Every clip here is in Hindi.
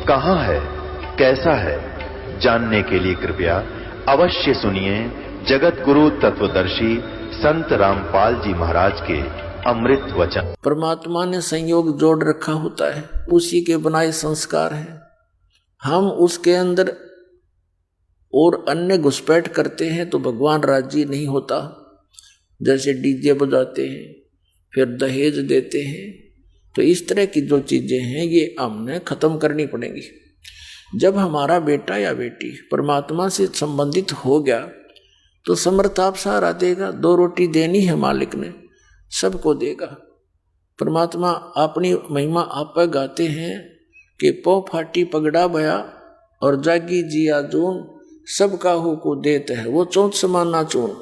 कहां है, कैसा है, जानने के लिए कृपया अवश्य सुनिए जगत गुरु तत्वदर्शी संत रामपाल जी महाराज के अमृत वचन। परमात्मा ने संयोग जोड़ रखा होता है, उसी के बनाए संस्कार हैं। हम उसके अंदर और अन्य घुसपैठ करते हैं तो भगवान राजी नहीं होता। जैसे डीजे बजाते हैं, फिर दहेज देते हैं, तो इस तरह की जो चीजें हैं ये हमने खत्म करनी पड़ेंगी। जब हमारा बेटा या बेटी परमात्मा से संबंधित हो गया तो समर्थ आप सहारा देगा। 2 रोटी देनी है मालिक ने, सबको देगा। परमात्मा अपनी महिमा आप पर गाते हैं कि पौ फाटी पगड़ा भया और जागी जिया जून, सबका हो को देता है वो चौथ समाना चून।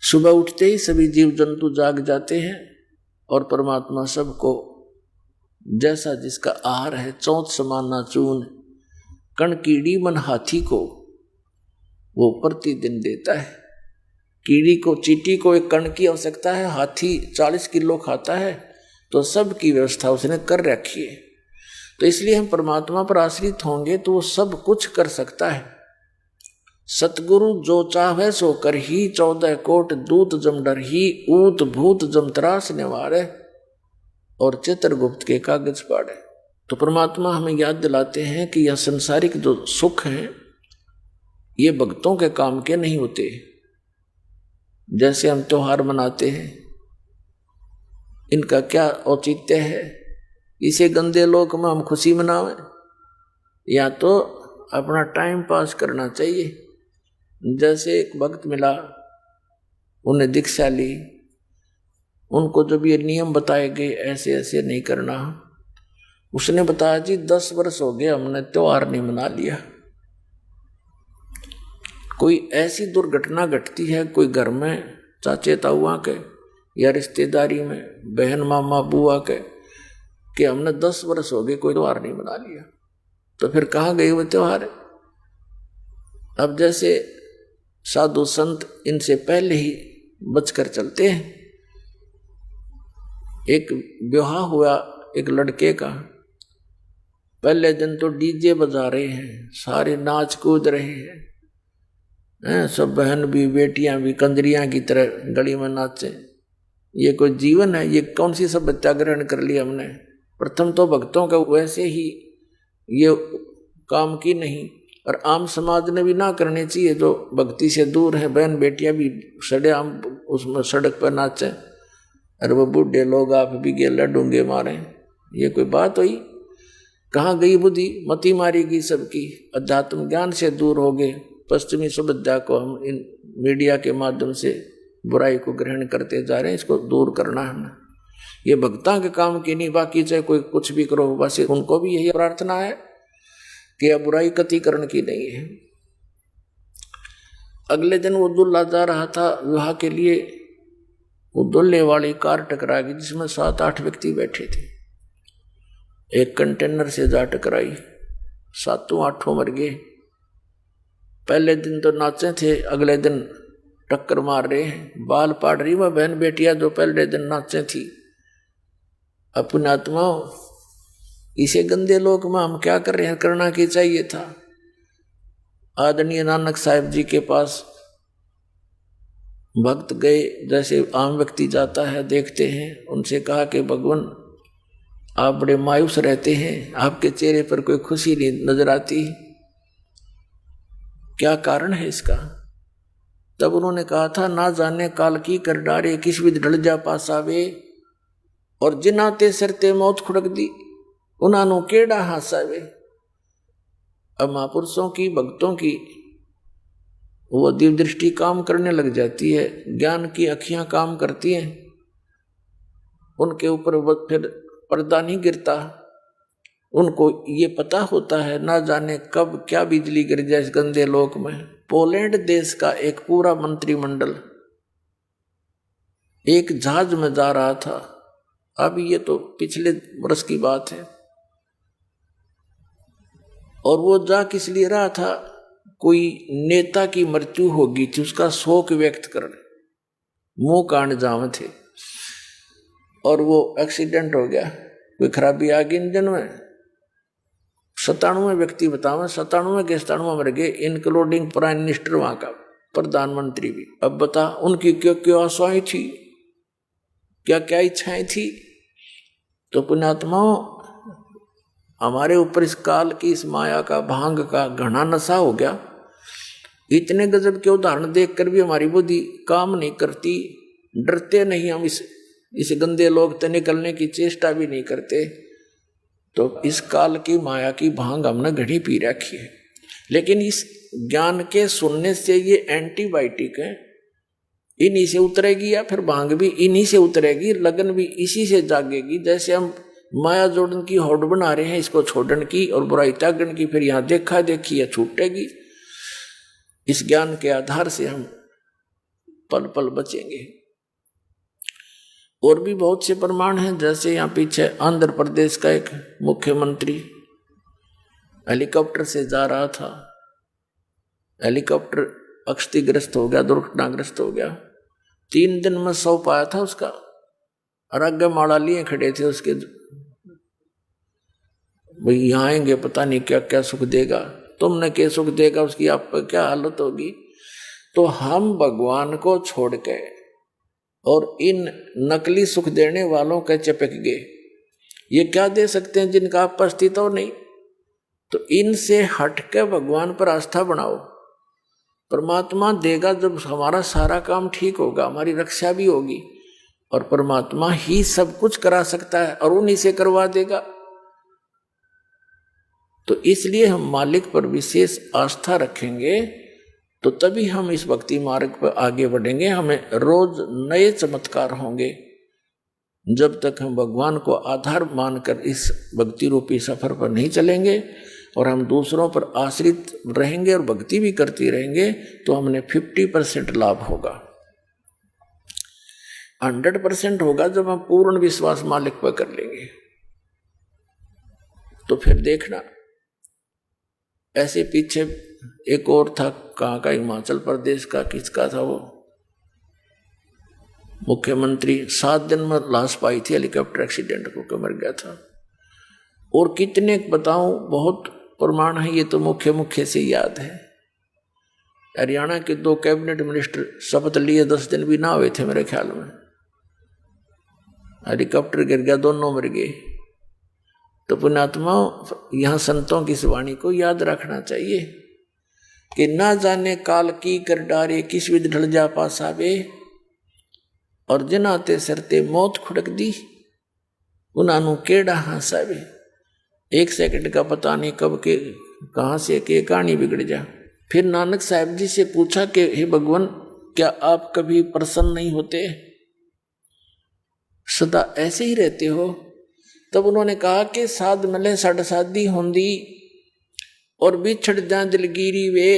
सुबह उठते ही सभी जीव जंतु जाग जाते हैं और परमात्मा सबको जैसा जिसका आहार है चौथ समाना चून। कण कीड़ी मन हाथी को वो प्रतिदिन देता है। कीड़ी को, चींटी को एक कण की आवश्यकता है, हाथी 40 किलो खाता है, तो सब की व्यवस्था उसने कर रखी है। तो इसलिए हम परमात्मा पर आश्रित होंगे तो वो सब कुछ कर सकता है। सतगुरु जो चाहे सो कर ही, 14 कोट दूत जम डर ही, ऊत भूत जम त्रास निवारे और चित्रगुप्त के कागज पाड़े। तो परमात्मा हमें याद दिलाते हैं कि यह संसारिक जो सुख हैं ये भक्तों के काम के नहीं होते। जैसे हम त्योहार मनाते हैं, इनका क्या औचित्य है? इसे गंदे लोक में हम खुशी मनावें या तो अपना टाइम पास करना चाहिए। जैसे एक भक्त मिला, उन्हें दीक्षा ली, उनको जब ये नियम बताए गए ऐसे ऐसे नहीं करना, उसने बताया जी 10 वर्ष हो गए हमने त्योहार नहीं मना लिया। कोई ऐसी दुर्घटना घटती है कोई घर में, चाचे ताऊआ के या रिश्तेदारी में बहन मामा बुआ के, कि हमने 10 वर्ष हो गए कोई त्योहार नहीं मना लिया, तो फिर कहाँ गए वो त्योहार? अब जैसे साधु संत इनसे पहले ही बचकर चलते हैं। एक विवाह हुआ एक लड़के का, पहले दिन तो डीजे बजा रहे हैं, सारे नाच कूद रहे हैं, सब बहन भी बेटियां भी कंजरियां की तरह गली में नाचे। ये कोई जीवन है? ये कौन सी सभ्यता ग्रहण कर ली हमने? प्रथम तो भक्तों का वैसे ही ये काम की नहीं, और आम समाज ने भी ना करने चाहिए। जो भक्ति से दूर है, बहन बेटियां भी सड़े आम उसमें सड़क पर नाचे, और वो बूढ़े लोग आप भी गेला डूंगे मारे। ये कोई बात हुई? कहाँ गई बुद्धि? मती मारी गई सबकी, अध्यात्म ज्ञान से दूर हो गए। पश्चिमी सभ्यता को हम इन मीडिया के माध्यम से बुराई को ग्रहण करते जा रहे हैं, इसको दूर करना है ना। ये भक्तां के काम की नहीं, बाकी चाहे कोई कुछ भी करो, बस उनको भी यही प्रार्थना है कि यह बुराई कतिकरण की नहीं है। अगले दिन वो दूल्हा जा रहा था विवाह के लिए, वो दूल्हे वाली कार टकरा गई जिसमें 7-8 व्यक्ति बैठे थे। एक कंटेनर से जा टकराई, 7-8 मर गए। पहले दिन तो नाचे थे, अगले दिन टक्कर मार रहे हैं। बाल पाड़ रही वह बहन बेटियां जो पहले दिन नाचे थी। अपनी आत्मा, इसे गंदे लोक में हम क्या कर रहे हैं? करना की चाहिए था। आदरणीय नानक साहिब जी के पास भक्त गए, जैसे आम व्यक्ति जाता है, देखते हैं, उनसे कहा कि भगवान आप बड़े मायूस रहते हैं, आपके चेहरे पर कोई खुशी नहीं नजर आती, क्या कारण है इसका? तब उन्होंने कहा था, ना जाने काल की कर डारे, किस विध ढल जा पासावे, और जिनाते सरते मौत खुड़क दी, उन्होंने केड़ा हासावे। अब महापुरुषों की, भक्तों की वो दिव्य दृष्टि काम करने लग जाती है, ज्ञान की अखियां काम करती हैं, उनके ऊपर फिर पर्दा नहीं गिरता। उनको ये पता होता है ना जाने कब क्या बिजली गिर जाए इस गंदे लोक में। पोलैंड देश का एक पूरा मंत्रिमंडल एक जहाज में जा रहा था, अब ये तो पिछले वर्ष की बात है, और वो जा किस लिए रहा था? कोई नेता की मृत्यु होगी थी, उसका शोक व्यक्त करने, मुंह कांड जाम थे, और वो एक्सीडेंट हो गया, कोई खराबी आ गई इंजन में, 97 व्यक्ति बताओ, 97 के 97 मर गए, इंक्लूडिंग प्राइम मिनिस्टर, वहां का प्रधानमंत्री भी। अब बता उनकी क्या क्या आशाएं थी, क्या क्या इच्छाएं थी। तो पुण्यात्माओं, हमारे ऊपर इस काल की, इस माया का, भांग का घना नशा हो गया। इतने गजब के उदाहरण देखकर भी हमारी बुद्धि काम नहीं करती, डरते नहीं हम इस गंदे लोग से निकलने की चेष्टा भी नहीं करते। तो इस काल की माया की भांग हमने घड़ी पी रखी है। लेकिन इस ज्ञान के सुनने से ये एंटीबायोटिक है, इन्हीं से उतरेगी, या फिर भांग भी इन्हीं से उतरेगी, लगन भी इसी से जागेगी। जैसे हम माया जोड़न की होड़ बना रहे हैं, इसको छोड़न की और बुराई त्यागन की, फिर यहाँ देखा देखी या छूटेगी। इस ज्ञान के आधार से हम पल पल बचेंगे। और भी बहुत से प्रमाण हैं, जैसे यहाँ पीछे आंध्र प्रदेश का एक मुख्यमंत्री हेलीकॉप्टर से जा रहा था, हेलीकॉप्टर क्षतिग्रस्त हो गया, दुर्घटनाग्रस्त हो गया। 3 दिन में सौ पाया था उसका, और आगे माड़ा लिए खड़े थे उसके, भाई यहाँ आएंगे पता नहीं क्या क्या सुख देगा, तुमने क्या सुख देगा, उसकी आप पर क्या हालत होगी। तो हम भगवान को छोड़ के और इन नकली सुख देने वालों के चिपक गए। ये क्या दे सकते हैं जिनका आप पर अस्तित्व नहीं। तो इनसे हट के भगवान पर आस्था बनाओ, परमात्मा देगा। जब हमारा सारा काम ठीक होगा, हमारी रक्षा भी होगी, और परमात्मा ही सब कुछ करा सकता है और उन्हीं से करवा देगा। तो इसलिए हम मालिक पर विशेष आस्था रखेंगे, तो तभी हम इस भक्ति मार्ग पर आगे बढ़ेंगे। हमें रोज नए चमत्कार होंगे। जब तक हम भगवान को आधार मानकर इस भक्ति रूपी सफर पर नहीं चलेंगे और हम दूसरों पर आश्रित रहेंगे और भक्ति भी करती रहेंगे, तो हमने 50% लाभ होगा। 100% होगा जब हम पूर्ण विश्वास मालिक पर कर लेंगे। तो फिर देखना, ऐसे पीछे एक और था, कहाँ का, हिमाचल प्रदेश का, किसका था वो मुख्यमंत्री, 7 दिन में लाश पाई थी हेलीकॉप्टर एक्सीडेंट को, मर गया था। और कितने बताऊं, बहुत प्रमाण है, ये तो मुख्य से याद है। हरियाणा के 2 कैबिनेट मिनिस्टर शपथ लिए, 10 दिन भी ना हुए थे मेरे ख्याल में, हेलीकॉप्टर गिर गया, दोनों मर गए। तो पुण्यात्मा, यहाँ संतों की इस वाणी को याद रखना चाहिए कि ना जाने काल की कर डारे, किस विध ढल जा पासावे, और जिनाते सरते मौत खुड़क दी, उन्होंने केड़ा हंसावे। 1 सेकंड का पता नहीं कब के कहाँ से के कहानी बिगड़ जा। फिर नानक साहब जी से पूछा कि हे भगवान, क्या आप कभी प्रसन्न नहीं होते, सदा ऐसे ही रहते हो? तब उन्होंने कहा कि साध मिले साढ़ साधी होंदी, और बिछड़ जा दिलगिरी वे,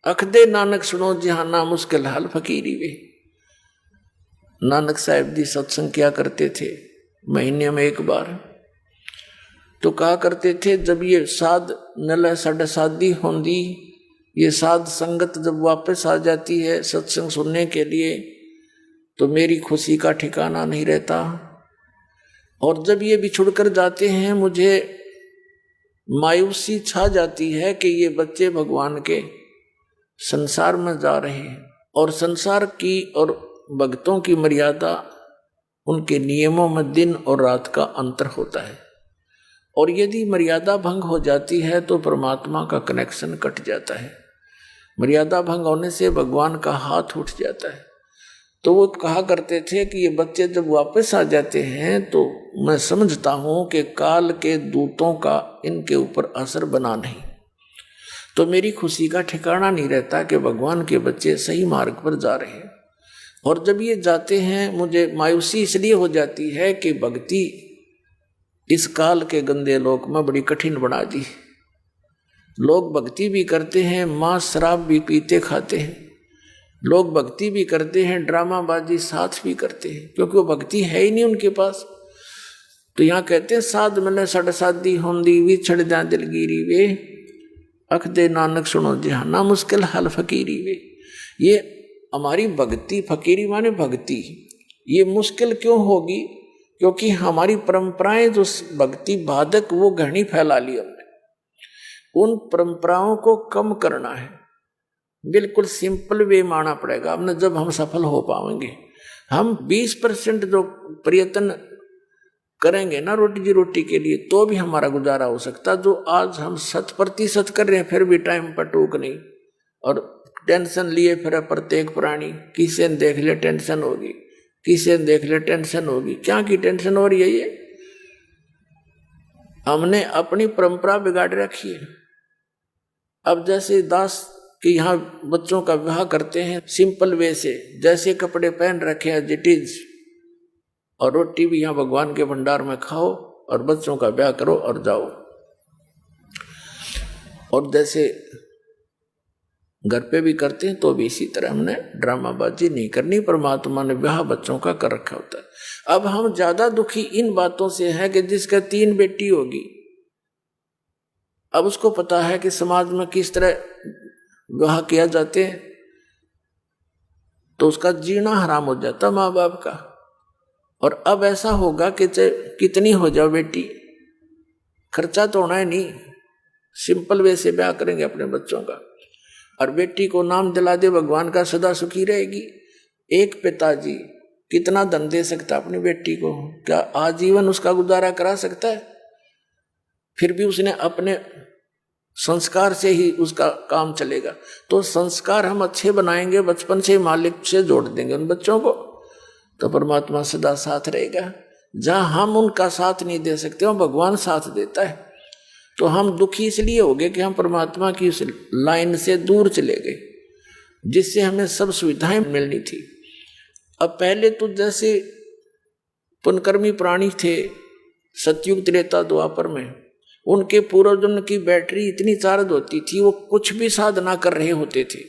अखदे नानक सुनो जहाना मुश्किल हाल फकीरी वे। नानक साहब जी सत्संग किया करते थे महीने में 1 बार। तो कहा करते थे, जब ये साध मिले साढ़ साधी होंदी, ये साध संगत जब वापस आ जाती है सत्संग सुनने के लिए, तो मेरी खुशी का ठिकाना नहीं रहता। और जब ये बिछुड़ कर जाते हैं, मुझे मायूसी छा जाती है कि ये बच्चे भगवान के संसार में जा रहे हैं। और संसार की और भक्तों की मर्यादा, उनके नियमों में दिन और रात का अंतर होता है, और यदि मर्यादा भंग हो जाती है तो परमात्मा का कनेक्शन कट जाता है। मर्यादा भंग होने से भगवान का हाथ उठ जाता है। तो वो कहा करते थे कि ये बच्चे जब वापस आ जाते हैं तो मैं समझता हूँ कि काल के दूतों का इनके ऊपर असर बना नहीं, तो मेरी खुशी का ठिकाना नहीं रहता कि भगवान के बच्चे सही मार्ग पर जा रहे हैं। और जब ये जाते हैं, मुझे मायूसी इसलिए हो जाती है कि भक्ति इस काल के गंदे लोक में बड़ी कठिन बना दी। लोग भक्ति भी करते हैं, मांस शराब भी पीते खाते हैं, लोग भक्ति भी करते हैं, ड्रामाबाजी साथ भी करते हैं, क्योंकि वो भक्ति है ही नहीं उनके पास। तो यहाँ कहते हैं, साध मिले साढ़ साधी होंदी, विछड़ जा दिलगिरी वे, अख दे नानक सुनो जहाना मुश्किल हाल फकीरी वे। ये हमारी भक्ति, फकीरी माने भक्ति, ये मुश्किल क्यों होगी? क्योंकि हमारी परंपराएं जो भक्ति बाधक वो घनी फैला ली हमने। उन परंपराओं को कम करना है, बिल्कुल सिंपल वे माना पड़ेगा। अब न जब हम सफल हो पाएंगे, हम 20% जो प्रयत्न करेंगे ना रोटी के लिए, तो भी हमारा गुजारा हो सकता। जो आज हम 100% कर रहे हैं, फिर भी टाइम पर टूक नहीं, और टेंशन लिए फिर प्रत्येक प्राणी, किसी ने देख ले टेंशन होगी, किसी ने देख ले टेंशन होगी। क्या की टेंशन हो रही है? ये हमने अपनी परंपरा बिगाड़ रखी है। अब जैसे दास कि यहाँ बच्चों का विवाह करते हैं सिंपल वे से, जैसे कपड़े पहन रखे हैं इट इज, और रोटी भी यहाँ भगवान के भंडार में खाओ और बच्चों का ब्याह करो और जाओ। और जैसे घर पे भी करते हैं तो भी इसी तरह हमने ड्रामाबाजी नहीं करनी। परमात्मा ने ब्याह बच्चों का कर रखा होता है। अब हम ज्यादा दुखी इन बातों से है कि जिसका 3 बेटी होगी, अब उसको पता है कि समाज में किस तरह विवाह किया जाते हैं, तो उसका जीना हराम हो जाता माँ बाप का। और अब ऐसा होगा कि कितनी हो जाओ बेटी, खर्चा तो होना है नहीं, सिंपल वे से ब्याह करेंगे अपने बच्चों का, और बेटी को नाम दिला दे भगवान का, सदा सुखी रहेगी। एक पिताजी कितना धन दे सकता अपनी बेटी को? क्या आजीवन उसका गुजारा करा सकता है? फिर भी उसने अपने संस्कार से ही उसका काम चलेगा। तो संस्कार हम अच्छे बनाएंगे, बचपन से मालिक से जोड़ देंगे उन बच्चों को, तो परमात्मा सदा साथ रहेगा। जहां हम उनका साथ नहीं दे सकते, वहां भगवान साथ देता है। तो हम दुखी इसलिए हो गए कि हम परमात्मा की उस लाइन से दूर चले गए, जिससे हमें सब सुविधाएं मिलनी थी। अब पहले तो जैसे पुनकर्मी प्राणी थे सतयुग त्रेता द्वापर में, उनके पूर्वजन्म की बैटरी इतनी चार्ज होती थी, वो कुछ भी साधना कर रहे होते थे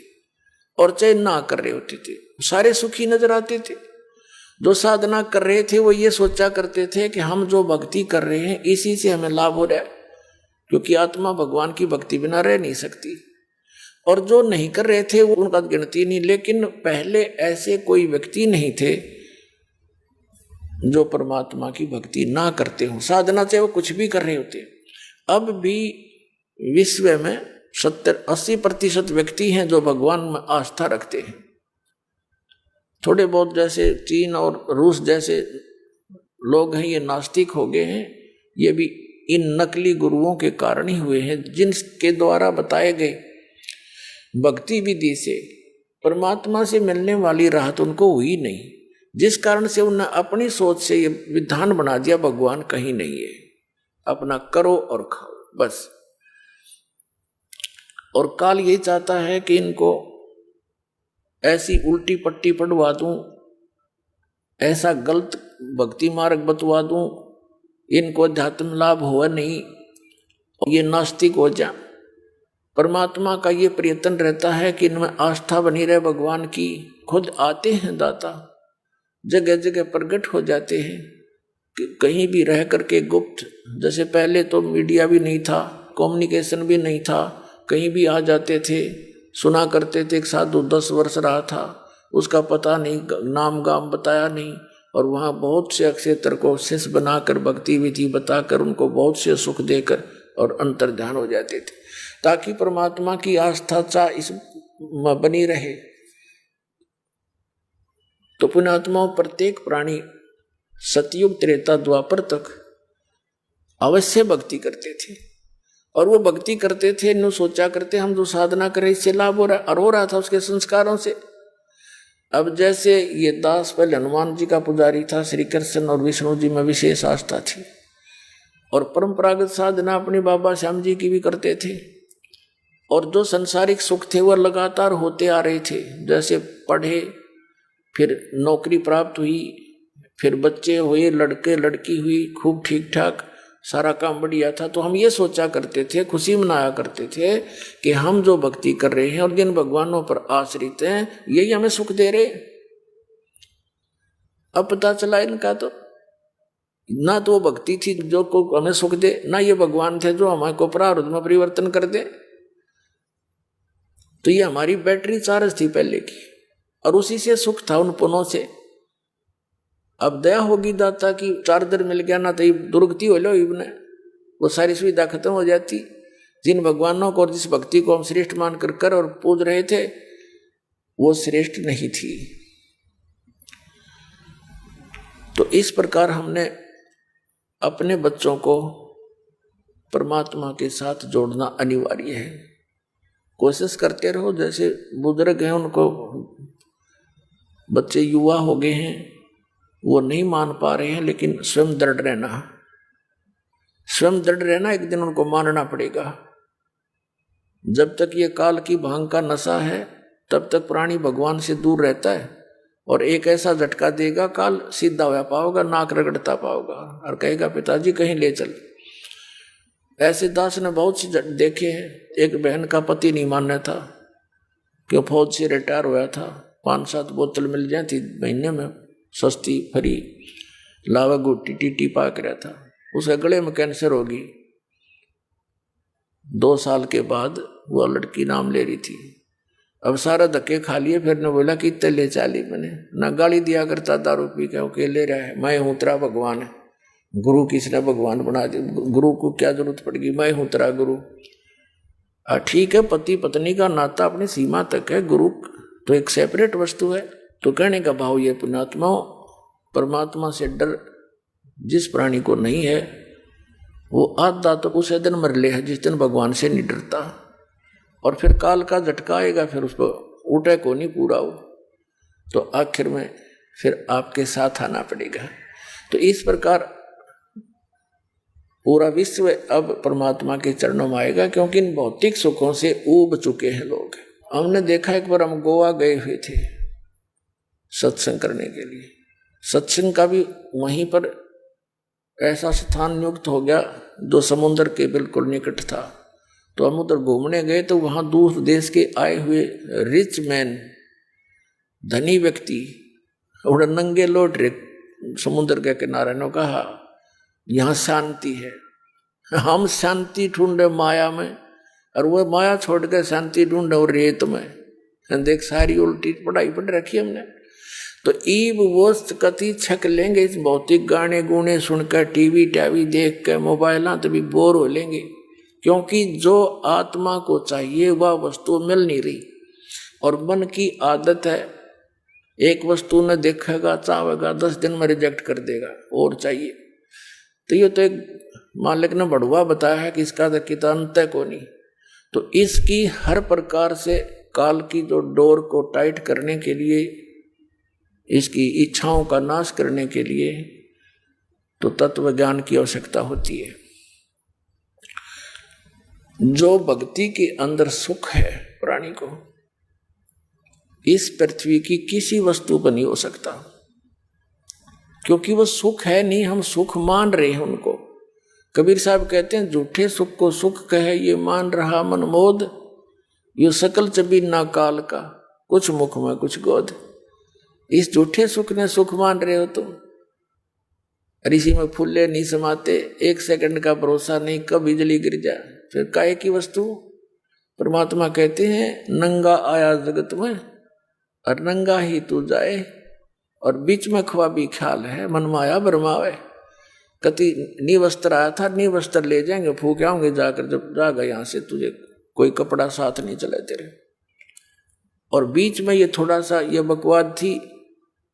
और चाहे ना कर रहे होते थे, सारे सुखी नजर आते थे। जो साधना कर रहे थे वो ये सोचा करते थे कि हम जो भक्ति कर रहे हैं इसी से हमें लाभ हो रहा है, क्योंकि आत्मा भगवान की भक्ति बिना रह नहीं सकती। और जो नहीं कर रहे थे वो उनका गिनती नहीं। लेकिन पहले ऐसे कोई व्यक्ति नहीं थे जो परमात्मा की भक्ति ना करते हो, साधना से वो कुछ भी कर रहे होते। अब भी विश्व में 70-80% व्यक्ति हैं जो भगवान में आस्था रखते हैं। थोड़े बहुत जैसे चीन और रूस जैसे लोग हैं, ये नास्तिक हो गए हैं। ये भी इन नकली गुरुओं के कारण ही हुए हैं, जिनके द्वारा बताए गए भक्ति विधि से परमात्मा से मिलने वाली राहत उनको हुई नहीं, जिस कारण से उन्होंने अपनी सोच से ये विधान बना दिया भगवान कहीं नहीं है, अपना करो और खाओ बस। और काल यही चाहता है कि इनको ऐसी उल्टी पट्टी पढ़वा दूं, ऐसा गलत भक्ति मार्ग बतवा दूं, इनको अध्यात्म लाभ हुआ नहीं, ये नास्तिक हो जा। परमात्मा का ये प्रयत्न रहता है कि इनमें आस्था बनी रहे भगवान की। खुद आते हैं दाता, जगह जगह प्रकट हो जाते हैं, कि कहीं भी रह करके गुप्त, जैसे पहले तो मीडिया भी नहीं था, कम्युनिकेशन भी नहीं था, कहीं भी आ जाते थे, सुना करते थे। एक साधु 10 वर्ष रहा था, उसका पता नहीं, नाम गाम बताया नहीं, और वहाँ बहुत से अक्षेत्र को शिष्य बनाकर भक्ति विधि बताकर उनको बहुत से सुख देकर और अंतर ध्यान हो जाते थे, ताकि परमात्मा की आस्था चा इस बनी रहे। तो पुण्यात्माओं, प्रत्येक प्राणी सतयुग त्रेता द्वापर तक अवश्य भक्ति करते थे, और वो भक्ति करते थे, नु सोचा करते हम जो साधना करें इससे लाभ हो रहा, और हो रहा था उसके संस्कारों से। अब जैसे ये दास पहले हनुमान जी का पुजारी था, श्री कृष्ण और विष्णु जी में विशेष आस्था थी, और परंपरागत साधना अपने बाबा श्याम जी की भी करते थे, और जो संसारिक सुख थे वह लगातार होते आ रहे थे। जैसे पढ़े, फिर नौकरी प्राप्त हुई, फिर बच्चे हुए, लड़के लड़की हुई, खूब ठीक ठाक सारा काम बढ़िया था। तो हम ये सोचा करते थे, खुशी मनाया करते थे कि हम जो भक्ति कर रहे हैं और जिन भगवानों पर आश्रित हैं यही हमें सुख दे रहे। अब पता चला इनका तो ना तो वो भक्ति थी जो को हमें सुख दे, ना ये भगवान थे जो हमारे को प्रारब्ध में परिवर्तन कर दे। तो ये हमारी बैटरी चार्ज थी पहले की, और उसी से सुख था उन पुनों से। अब दया होगी दाता की चार्जर मिल गया ना, तो दुर्गति हो लो इबने, वो सारी सुविधा खत्म हो जाती। जिन भगवानों को और जिस भक्ति को हम श्रेष्ठ मानकर कर और पूज रहे थे वो श्रेष्ठ नहीं थी। तो इस प्रकार हमने अपने बच्चों को परमात्मा के साथ जोड़ना अनिवार्य है। कोशिश करते रहो, जैसे बुजुर्ग हैं उनको बच्चे युवा हो गए हैं, वो नहीं मान पा रहे हैं, लेकिन स्वयं दृढ़ रहना, एक दिन उनको मानना पड़ेगा। जब तक ये काल की भांग का नशा है तब तक प्राणी भगवान से दूर रहता है, और एक ऐसा झटका देगा काल, सीधा हो पाओगा, नाक रगड़ता पाओगा और कहेगा पिताजी कहीं ले चल। ऐसे दास ने बहुत से देखे हैं। एक बहन का पति नहीं मानना था कि फौज से रिटायर हुआ था, 5-7 बोतल मिल जाती महीने में सस्ती फ्री, लावा गुट्टी टीटी पाक रहा था, उसके गले में कैंसर होगी। 2 साल के बाद वो लड़की नाम ले रही थी। अब सारा धक्के खा लिए, फिर ने बोला कि इतने ले चाली, मैंने ना गाली दिया करता दारू पी के ले रहा है, मैं हूँ तेरा भगवान है, गुरु किसने भगवान बना दिया, गुरु को क्या जरूरत पड़ेगी, मैं हूँ तेरा गुरु। ठीक है, पति पत्नी का नाता अपनी सीमा तक है, गुरु तो एक सेपरेट वस्तु है। तो कहने का भाव ये पुण्यात्मा, परमात्मा से डर जिस प्राणी को नहीं है वो आधा तो उसे दिन मर ले है जिस दिन भगवान से नहीं डरता, और फिर काल का झटका आएगा, फिर उसको उठे को नहीं पूरा हो, तो आखिर में फिर आपके साथ आना पड़ेगा। तो इस प्रकार पूरा विश्व अब परमात्मा के चरणों में आएगा, क्योंकि इन भौतिक सुखों से ऊब चुके हैं लोग। हमने देखा एक बार हम गोवा गए हुए थे सत्संग करने के लिए, सत्संग का भी वहीं पर ऐसा स्थान नियुक्त हो गया जो समुद्र के बिल्कुल निकट था। तो हम उधर घूमने गए तो वहां दूर देश के आए हुए रिच मैन, धनी व्यक्ति उड़े नंगे लौट रहे समुद्र के किनारे ने कहा यहाँ शांति है। हम शांति ढूंढे माया में, और वो माया छोड़ के शांति ढूंढे और रेत में। देख सारी उल्टी पढ़ाई पढ़ रखी हमने। तो ईब वस्त कति छक लेंगे इस भौतिक गाने गुणे सुनकर, टीवी टावी देख कर, मोबाइल तो भी बोर हो लेंगे, क्योंकि जो आत्मा को चाहिए वह वस्तु मिल नहीं रही। और मन की आदत है, एक वस्तु ने देखेगा चाहेगा 10 दिन में रिजेक्ट कर देगा, और चाहिए। तो ये तो एक मालिक ने बढ़ुआ बताया है कि इसका तो कितना अंत है को नहीं। तो इसकी हर प्रकार से काल की जो डोर को टाइट करने के लिए, इसकी इच्छाओं का नाश करने के लिए तो तत्व ज्ञान की आवश्यकता होती है। जो भक्ति के अंदर सुख है प्राणी को, इस पृथ्वी की किसी वस्तु पर नहीं हो सकता, क्योंकि वो सुख है नहीं, हम सुख मान रहे हैं उनको। कबीर साहब कहते हैं झूठे सुख को सुख कहे ये मान रहा मन मोद, ये सकल चबी ना काल का, कुछ मुख में कुछ गोद। इस झूठे सुख ने सुख मान रहे हो तुम। ऋषि में फूले नहीं समाते, 1 सेकंड का भरोसा नहीं कब बिजली गिर जाए, फिर काहे की वस्तु। परमात्मा कहते हैं नंगा आया जगत में और नंगा ही तू जाए, और बीच में ख्वाबी ख्याल है मन माया बरमावे। कति निवस्त्र आया था, निवस्त्र ले जाएंगे, फूक आऊंगे जाकर, जब जाएगा यहाँ से तुझे कोई कपड़ा साथ नहीं चले तेरे। और बीच में ये थोड़ा सा ये बकवाद थी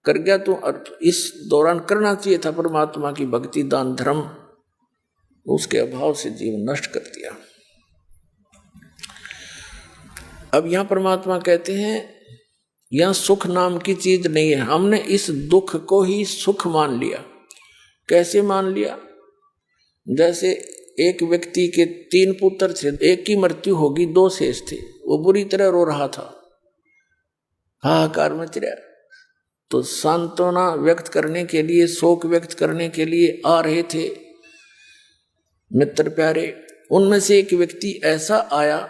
कर गया तू, और इस दौरान करना चाहिए था परमात्मा की भक्ति दान धर्म, उसके अभाव से जीवन नष्ट कर दिया। अब यहां परमात्मा कहते हैं यहां सुख नाम की चीज नहीं है, हमने इस दुख को ही सुख मान लिया। कैसे मान लिया? जैसे एक व्यक्ति के 3 पुत्र थे, एक की मृत्यु होगी, 2 शेष थे, वो बुरी तरह रो रहा था, हाहाकार मच रहा। तो सांत्वना व्यक्त करने के लिए, शोक व्यक्त करने के लिए आ रहे थे मित्र प्यारे। उनमें से एक व्यक्ति ऐसा आया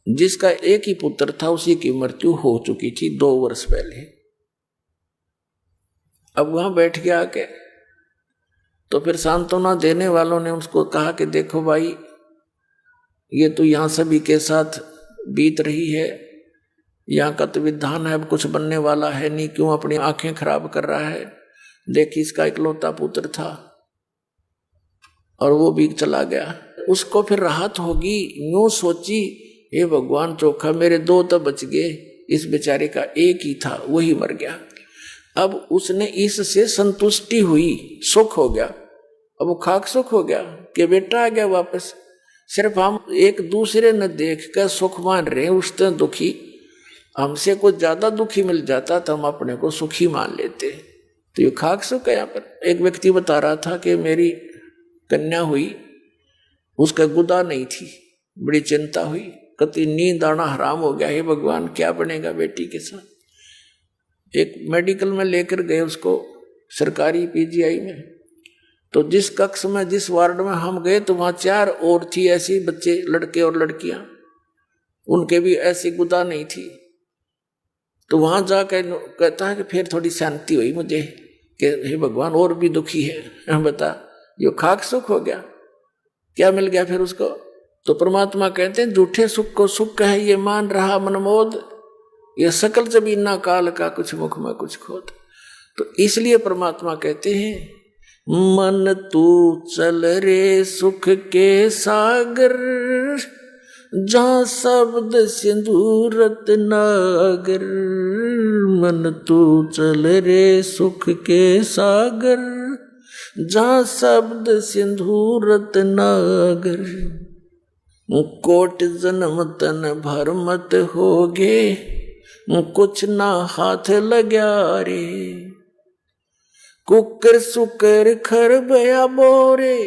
जिसका एक ही पुत्र था, उसी की मृत्यु हो चुकी थी 2 वर्ष पहले। अब वहां बैठ गया आके, तो फिर सांत्वना देने वालों ने उसको कहा कि देखो भाई, ये तो यहां सभी के साथ बीत रही है, यहाँ का तो विधान है, अब कुछ बनने वाला है नहीं, क्यों अपनी आंखें खराब कर रहा है। देख इसका इकलौता पुत्र था और वो भी चला गया। उसको फिर राहत होगी। यूं सोची, हे भगवान चोखा, मेरे 2 तो बच गए, इस बेचारे का एक ही था, वही मर गया। अब उसने इससे संतुष्टि हुई, सुख हो गया। अब वो खाक सुख हो गया कि बेटा आ गया वापस। सिर्फ हम एक दूसरे ने देख कर सुख मान रहे हैं, उससे दुखी। हमसे कुछ ज्यादा दुखी मिल जाता तो हम अपने को सुखी मान लेते। तो ये खाक सुख है। यहाँ पर एक व्यक्ति बता रहा था कि मेरी कन्या हुई, उसका गुदा नहीं थी, बड़ी चिंता हुई, कति नींद आना हराम हो गया। हे भगवान, क्या बनेगा बेटी के साथ। एक मेडिकल में लेकर गए उसको, सरकारी पीजीआई में। तो जिस कक्ष में, जिस वार्ड में हम गए, तो वहां 4 और थी ऐसी बच्चे, लड़के और लड़कियां, उनके भी ऐसी गुदा नहीं थी। तो वहां जाकर कहता है कि फिर थोड़ी शांति हुई मुझे कि हे भगवान, और भी दुखी है, बता, यो खाक सुख हो गया। क्या मिल गया फिर उसको? तो परमात्मा कहते हैं, झूठे सुख को सुख है ये मान रहा मनमोद, ये सकल जबीना काल का कुछ मुख में कुछ खोद। तो इसलिए परमात्मा कहते हैं, मन तू चल रे सुख के सागर, जहाँ शब्द सिंदूरत नागर। मन तू चल रे सुख के सागर, जहाँ शब्द सिंदूरत नागर। कोट जन्म तन भर मत होगे, कुछ ना हाथ लग्या रे। कुकर सुकर खर बया बोरे,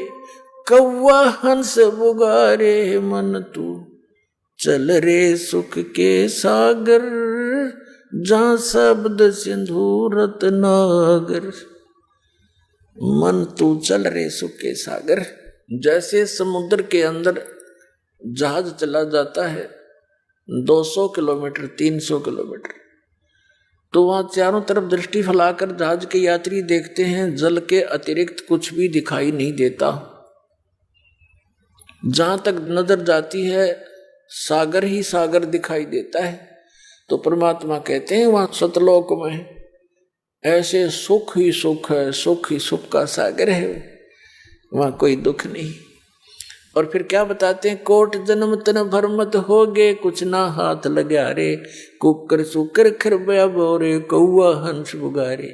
कौवा हंस बुगारे। मन तू चल रे सुख के सागर, जहाँ शब्द सिंदूरत नागर। मन तू चल रे सुख के सागर। जैसे समुद्र के अंदर जहाज चला जाता है 200 किलोमीटर, 300 किलोमीटर, तो वहां चारों तरफ दृष्टि फैलाकर जहाज के यात्री देखते हैं, जल के अतिरिक्त कुछ भी दिखाई नहीं देता। जहां तक नजर जाती है सागर ही सागर दिखाई देता है। तो परमात्मा कहते हैं वहां सतलोक में ऐसे सुख ही सुख है, सुख ही सुख का सागर है, वहां कोई दुख नहीं। और फिर क्या बताते हैं, कोट जन्म तन भर मत होगे, कुछ ना हाथ लग्या रे। कुकर सुकर खरबया बोरे, कौआ हंस बुगारे।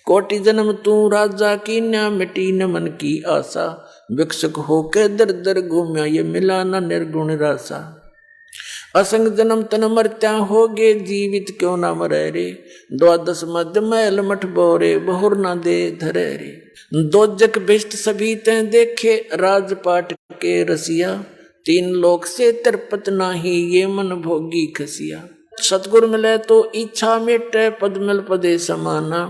कोटि जन्म तू राजा की न्या, मिटी न मन की आशा। भिक्षुक होके दर दर घूम्या, ये मिला न निर्गुण रासा। असंग जन्म तन मरत्या होगे, जीवित क्यों ना मरे रे। 12 मध्य मैल मठ बोरे, बहुर ना दे धरे रे। दोजक भिष्ट सभी ते देखे, राजपाट के रसिया। 3 लोक से तरपत नाही, ये मन भोगी खसिया। सतगुर मिले तो इच्छा मिटे, पद मिल पदे समाना।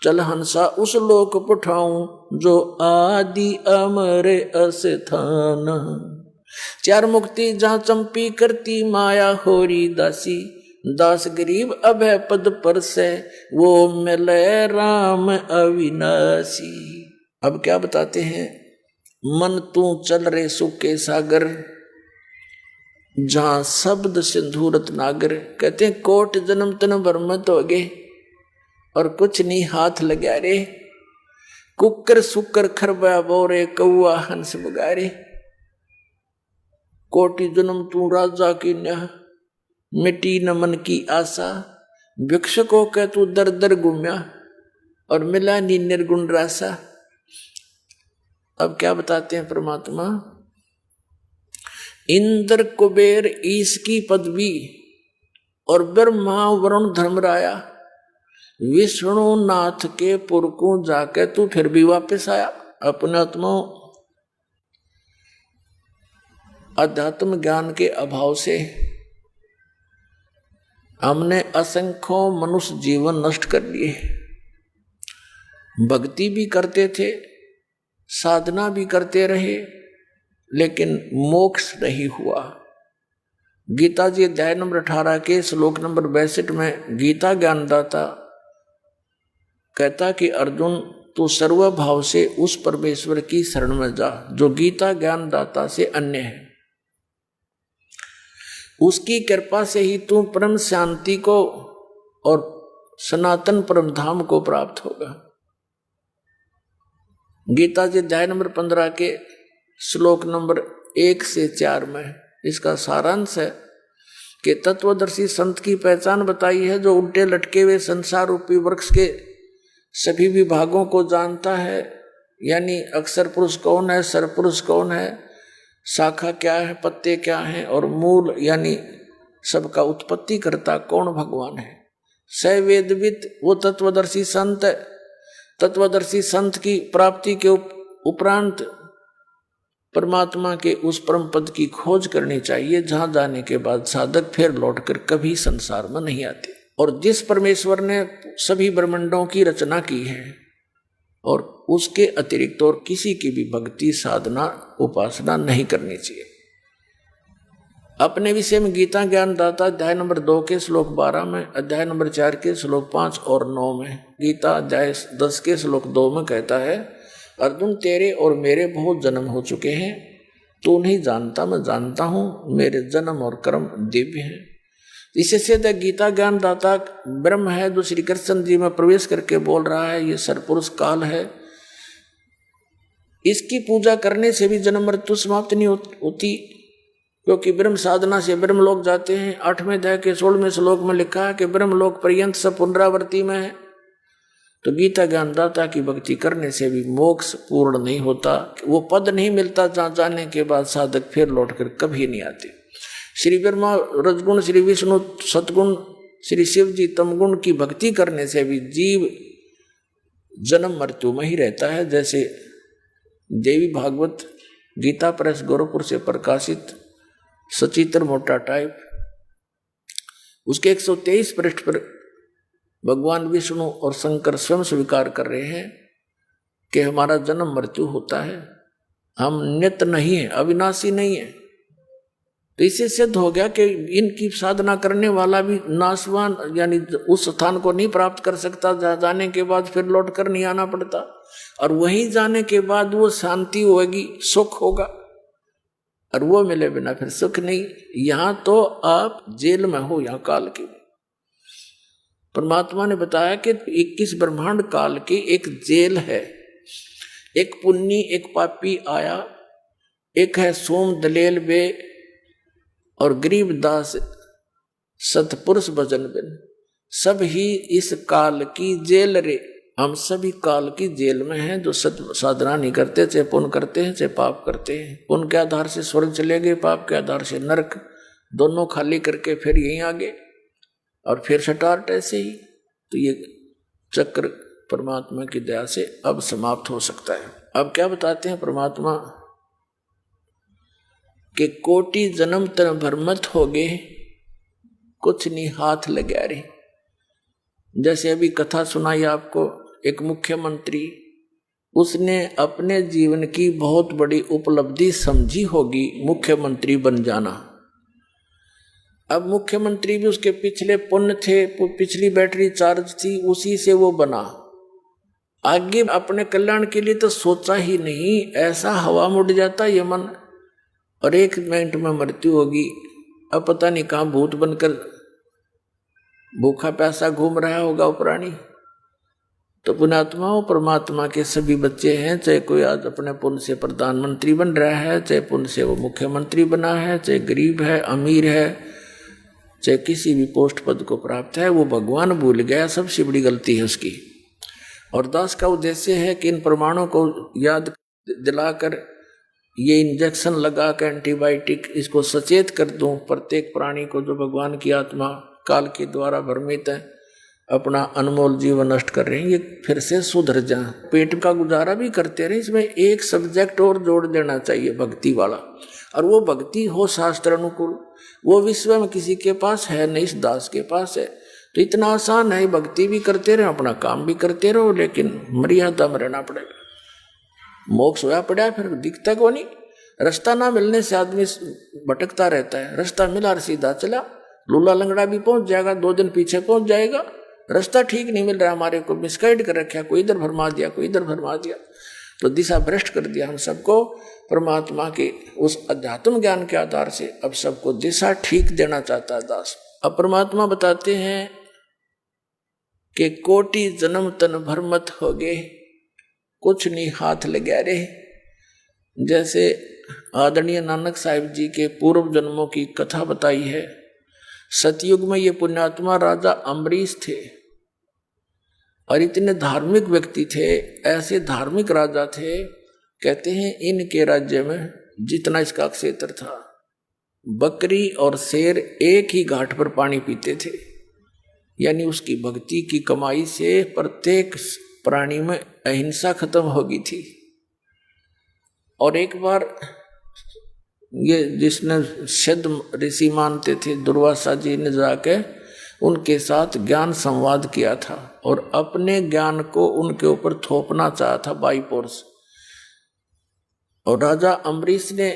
चल हंसा उस लोक पठाऊं, जो आदि अमर अस्थाना। 4 मुक्ति जहाँ चंपी करती, माया होरी दासी। दास गरीब अभय पद पर से, वो मिले राम अविनाशी। अब क्या बताते हैं, मन तू चल रे सुख के सागर, जहाँ शब्द सिंधूरत नागर। कहते हैं कोट जन्म तन भर मत होगे, और कुछ नहीं हाथ लग्या रे। कुकर सुकर खरबा बोरे, कौआ हंस बुगारे। कोटि जन्म तू राजा की न्या, मिटी न मन की आशा। भिक्षुकों के तू दर दर घूम्या, और मिला नी निर्गुण रासा। अब क्या बताते हैं परमात्मा, इंद्र कुबेर ईश की पदवी, और ब्रह्मा वरुण धर्मराया, विष्णु नाथ के पुर को जाके तू फिर भी वापस आया। अपने आत्मा अध्यात्म ज्ञान के अभाव से हमने असंख्यों मनुष्य जीवन नष्ट कर लिए। भक्ति भी करते थे, साधना भी करते रहे, लेकिन मोक्ष नहीं हुआ। गीता जी अध्याय नंबर 18 के श्लोक नंबर 62 में गीता ज्ञानदाता कहता कि अर्जुन तू सर्व भाव से उस परमेश्वर की शरण में जा जो गीता ज्ञानदाता से अन्य है। उसकी कृपा से ही तू परम शांति को और सनातन परम धाम को प्राप्त होगा। गीता जी अध्याय नंबर 15 के श्लोक नंबर 1 से 4 में। इसका सारांश है कि तत्वदर्शी संत की पहचान बताई है, जो उल्टे लटके हुए संसार रूपी वृक्ष के सभी विभागों को जानता है, यानी अक्षर पुरुष कौन है, सर पुरुष कौन है, शाखा क्या है, पत्ते क्या हैं, और मूल यानी सबका उत्पत्ति करता कौन भगवान है। सवेदवित वो तत्वदर्शी संत है। तत्वदर्शी संत की प्राप्ति के उपरांत परमात्मा के उस परम पद की खोज करनी चाहिए, जहां जाने के बाद साधक फिर लौटकर कभी संसार में नहीं आते। और जिस परमेश्वर ने सभी ब्रह्मांडों की रचना की है और उसके अतिरिक्त और किसी की भी भक्ति साधना उपासना नहीं करनी चाहिए। अपने विषय में गीता ज्ञान दाता अध्याय नंबर 2 के श्लोक 12 में, अध्याय नंबर 4 के श्लोक 5 और 9 में, गीता अध्याय 10 के श्लोक 2 में कहता है, अर्जुन तेरे और मेरे बहुत जन्म हो चुके हैं, तू नहीं जानता, मैं जानता हूं, मेरे जन्म और कर्म दिव्य हैं। इसे सिद्ध गीता ज्ञान दाता ब्रह्म है, जो श्री कृष्ण जी में प्रवेश करके बोल रहा है, ये सरपुरुष काल है। इसकी पूजा करने से भी जन्म मृत्यु समाप्त नहीं होती, क्योंकि ब्रह्म साधना से ब्रह्म लोक जाते हैं। 8वें अध्याय के 16वें श्लोक में लिखा है कि ब्रह्म लोक पर्यंत सब पुनरावृत्ति में है। तो गीता ज्ञानदाता की भक्ति करने से भी मोक्ष पूर्ण नहीं होता, वो पद नहीं मिलता जहाँ जाने के बाद साधक फिर लौटकर कभी नहीं आते। श्री ब्रह्मा रजगुण, श्री विष्णु सतगुण, श्री शिव जी तमगुण की भक्ति करने से भी जीव जन्म मृत्यु में ही रहता है। जैसे देवी भागवत गीता प्रेस गोरखपुर से प्रकाशित सचित्र मोटा टाइप, उसके 123 पृष्ठ पर भगवान विष्णु और शंकर स्वयं स्वीकार कर रहे हैं कि हमारा जन्म मृत्यु होता है, हम नित्य नहीं है, अविनाशी नहीं है। तो इससे सिद्ध हो गया कि इनकी साधना करने वाला भी नाशवान यानी उस स्थान को नहीं प्राप्त कर सकता जहाँ जाने के बाद फिर लौट कर नहीं आना पड़ता, और वहीं जाने के बाद वो शांति होगी, सुख होगा, और वो मिले बिना फिर सुख नहीं। यहां तो आप जेल में हो, यहां काल की। परमात्मा ने बताया कि 21 ब्रह्मांड काल की एक जेल है। एक पुण्य एक पापी आया, एक है सोम दलेल बे और गरीब दास सतपुरुष भजन बिन, सब ही इस काल की जेल रे। हम सभी काल की जेल में हैं, जो साधना नहीं करते, चाहे पुण्य करते हैं चाहे पाप करते हैं। पुण्य के आधार से स्वर्ग चले गए, पाप के आधार से नरक, दोनों खाली करके फिर यहीं आ गए और फिर स्टार्ट ऐसे ही। तो ये चक्र परमात्मा की दया से अब समाप्त हो सकता है। अब क्या बताते हैं परमात्मा कि कोटि जन्म तन भरमत हो गए, कुछ नहीं हाथ लगा रहे। जैसे अभी कथा सुनाई आपको, एक मुख्यमंत्री, उसने अपने जीवन की बहुत बड़ी उपलब्धि समझी होगी मुख्यमंत्री बन जाना। अब मुख्यमंत्री भी उसके पिछले पुण्य थे, पिछली बैटरी चार्ज थी, उसी से वो बना। आगे अपने कल्याण के लिए तो सोचा ही नहीं, ऐसा हवा मुड़ जाता ये मन, और 1 मिनट में मृत्यु होगी। अब पता नहीं कहाँ भूत बनकर भूखा प्यासा घूम रहा होगा वो प्राणी। तो पुण्यात्माओं, परमात्मा के सभी बच्चे हैं, चाहे कोई आज अपने पुण्य से प्रधानमंत्री बन रहा है, चाहे पुण्य से वो मुख्यमंत्री बना है, चाहे गरीब है, अमीर है, चाहे किसी भी पोस्ट पद को प्राप्त है, वो भगवान भूल गया, सबसे बड़ी गलती है उसकी। और दास का उद्देश्य है कि इन प्रमाणों को याद दिलाकर ये इंजेक्शन लगा कर एंटीबायोटिक इसको सचेत कर दूं प्रत्येक प्राणी को, जो भगवान की आत्मा काल के द्वारा भ्रमित है, अपना अनमोल जीवन नष्ट कर रहे हैं, ये फिर से सुधर जाए, पेट का गुजारा भी करते रहे। इसमें एक सब्जेक्ट और जोड़ देना चाहिए, भक्ति वाला, और वो भक्ति हो शास्त्र अनुकूल। वो विश्व में किसी के पास है नहीं, इस दास के पास है। तो इतना आसान है, भक्ति भी करते रहे, अपना काम भी करते रहो, लेकिन मर्यादा में रहना पड़ेगा। मोक्ष होया पड़ा फिर दिखता को नहीं। रास्ता ना मिलने से आदमी भटकता रहता है, रास्ता मिला सीधा चला, लूला लंगड़ा भी पहुंच जाएगा, 2 दिन पीछे पहुंच जाएगा। रास्ता ठीक नहीं मिल रहा, हमारे को मिसगाइड कर रखा, कोई इधर भरमा दिया, कोई इधर भरमा दिया, तो दिशा भ्रष्ट कर दिया हम सबको। परमात्मा के उस अध्यात्म ज्ञान के आधार से अब सबको दिशा ठीक देना चाहता है दास। अब परमात्मा बताते हैं कि कोटि जन्म तन भरमत हो गए, कुछ नहीं हाथ लगा रहे। जैसे आदरणीय नानक साहिब जी के पूर्व जन्मों की कथा बताई है। सतयुग में ये पुण्यात्मा राजा अम्बरीश थे और इतने धार्मिक व्यक्ति थे, ऐसे धार्मिक राजा थे। कहते हैं इनके राज्य में जितना इसका क्षेत्र था, बकरी और शेर एक ही घाट पर पानी पीते थे। यानी उसकी भक्ति की कमाई से प्रत्येक प्राणी में अहिंसा खत्म हो गई थी। और एक बार ये जिसने सिद्ध ऋषि मानते थे दुर्वासा जी ने जाके उनके साथ ज्ञान संवाद किया था और अपने ज्ञान को उनके ऊपर थोपना चाहा था बाई फोर्स। और राजा अम्बरीश ने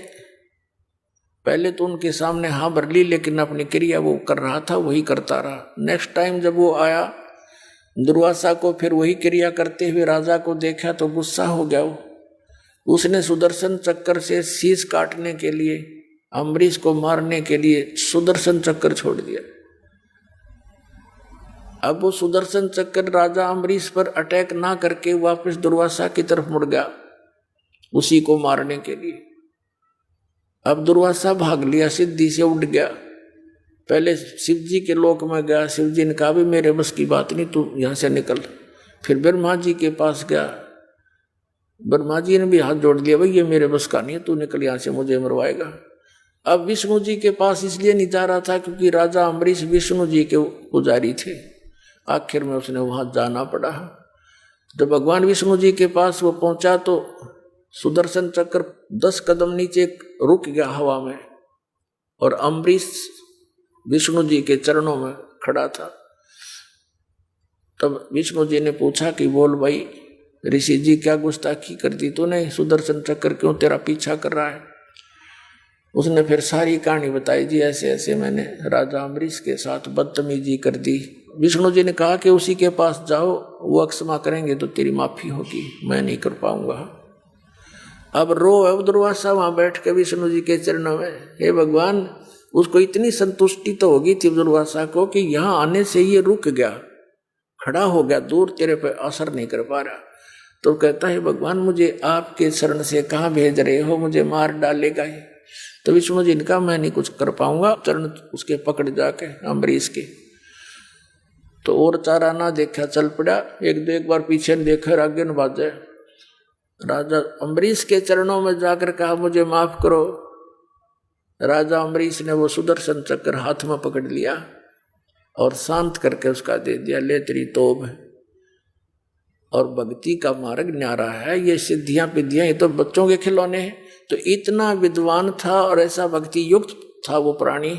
पहले तो उनके सामने हाँ भर ली, लेकिन अपनी क्रिया वो कर रहा था वही करता रहा। नेक्स्ट टाइम जब वो आया दुर्वासा को फिर वही क्रिया करते हुए राजा को देखा तो गुस्सा हो गया वो। उसने सुदर्शन चक्कर से शीश काटने के लिए, अम्बरीश को मारने के लिए सुदर्शन चक्कर छोड़ दिया। अब वो सुदर्शन चक्कर राजा अम्बरीश पर अटैक ना करके वापस दुर्वासा की तरफ मुड़ गया उसी को मारने के लिए। अब दुर्वासा भाग लिया, सिद्धि से उड़ गया। पहले शिव जी के लोक में गया, शिव जी ने कहा भी मेरे बस की बात नहीं, तू यहाँ से निकल। फिर ब्रह्मा जी के पास गया, ब्रह्मा जी ने भी हाथ जोड़ दिया, भाई ये मेरे बस का नहीं है, तू निकल यहाँ से, मुझे मरवाएगा। अब विष्णु जी के पास इसलिए नहीं जा रहा था क्योंकि राजा अम्बरीश विष्णु जी के पुजारी थे। आखिर में उसने वहां जाना पड़ा। जब भगवान विष्णु जी के पास वो पहुंचा तो सुदर्शन चक्र 10 कदम नीचे रुक गया हवा में और अम्बरीश विष्णु जी के चरणों में खड़ा था। तब विष्णु जी ने पूछा कि बोल भाई ऋषि जी, क्या गुस्ताखी कर दी तूने? सुदर्शन चक्र क्यों तेरा पीछा कर रहा है? उसने फिर सारी कहानी बताई, जी ऐसे ऐसे मैंने राजा अम्बरीश के साथ बदतमीजी कर दी। विष्णु जी ने कहा कि उसी के पास जाओ, वो अक्षमा करेंगे तो तेरी माफी होगी, मैं नहीं कर पाऊंगा। अब रो दुर्वासा वहां बैठ के विष्णु जी के चरणों में, हे भगवान, उसको इतनी संतुष्टि तो होगी थी दुर्वासा को कि यहाँ आने से ये रुक गया, खड़ा हो गया दूर, तेरे पे असर नहीं कर पा रहा। तो कहता है भगवान मुझे आपके शरण से कहाँ भेज रहे हो, मुझे मार डालेगा ही। तो विष्णु जी ने कहा मैं नहीं कुछ कर पाऊंगा, चरण उसके पकड़ जाके अम्बरीश के। तो और चारा ना देखा, चल पड़ा। एक बार पीछे देखा, आगे न बाजे। राजा अम्बरीश के चरणों में जाकर कहा मुझे माफ करो। राजा अम्बरीश ने वो सुदर्शन चक्र हाथ में पकड़ लिया और शांत करके उसका दे दिया, ले तेरी तोब। और भक्ति का मार्ग न्यारा है, ये सिद्धियां पिद्धियां ये तो बच्चों के खिलौने हैं। तो इतना विद्वान था और ऐसा भक्ति युक्त था वो प्राणी।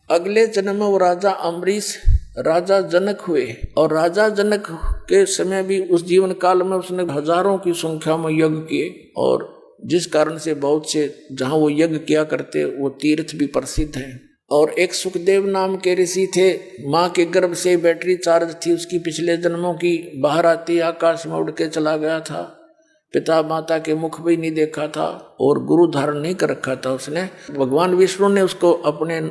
अगले जन्म में वो राजा अम्बरीश राजा जनक हुए और राजा जनक के समय भी उस जीवन काल में उसने हजारों की संख्या में यज्ञ किए और जिस कारण से बहुत से जहां वो यज्ञ किया करते वो तीर्थ भी प्रसिद्ध हैं। और एक सुखदेव नाम के ऋषि थे, माँ के गर्भ से बैटरी चार्ज थी उसकी पिछले जन्मों की, बाहर आती आकाश में उड़ के चला गया था, पिता माता के मुख भी नहीं देखा था और गुरु धारण नहीं कर रखा था उसने। भगवान विष्णु ने उसको अपने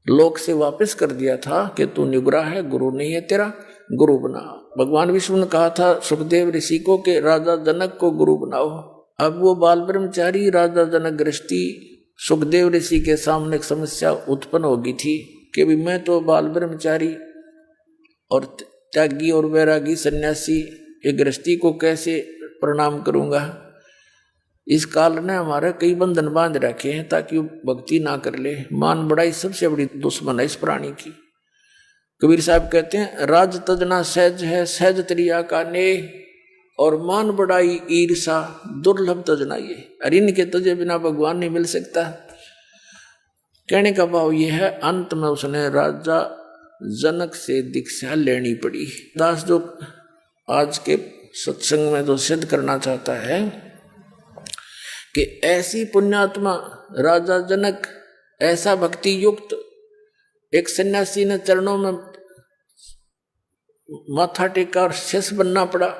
लोक से वापस कर दिया था कि तू निगुरा है, गुरु नहीं है तेरा, गुरु बना। भगवान विष्णु ने कहा था सुखदेव ऋषि को कि राजा जनक को गुरु बनाओ। अब वो बाल ब्रह्मचारी राजा जनक गृहस्थी सुखदेव ऋषि के सामने एक समस्या उत्पन्न होगी थी कि भी मैं तो बाल ब्रह्मचारी और त्यागी और वैरागी सन्यासी एक गृहस्थी को कैसे प्रणाम करूंगा। इस काल ने हमारे कई बंधन बांध रखे हैं ताकि वो भक्ति ना कर ले। मान बड़ाई सबसे बड़ी दुश्मन है इस प्राणी की। कबीर साहब कहते हैं राज तजना सहज है, सहज त्रिया का ने, और मान बड़ाई ईर्षा दुर्लभ तजना ये। अरे इनके तजे बिना भगवान नहीं मिल सकता। कहने का भाव ये है, अंत में उसने राजा जनक से दीक्षा लेनी पड़ी। दास जो आज के सत्संग में जो सिद्ध करना चाहता है कि ऐसी पुण्यात्मा राजा जनक, ऐसा भक्ति युक्त एक सन्यासी ने चरणों में माथा टेका और शेष बनना पड़ा।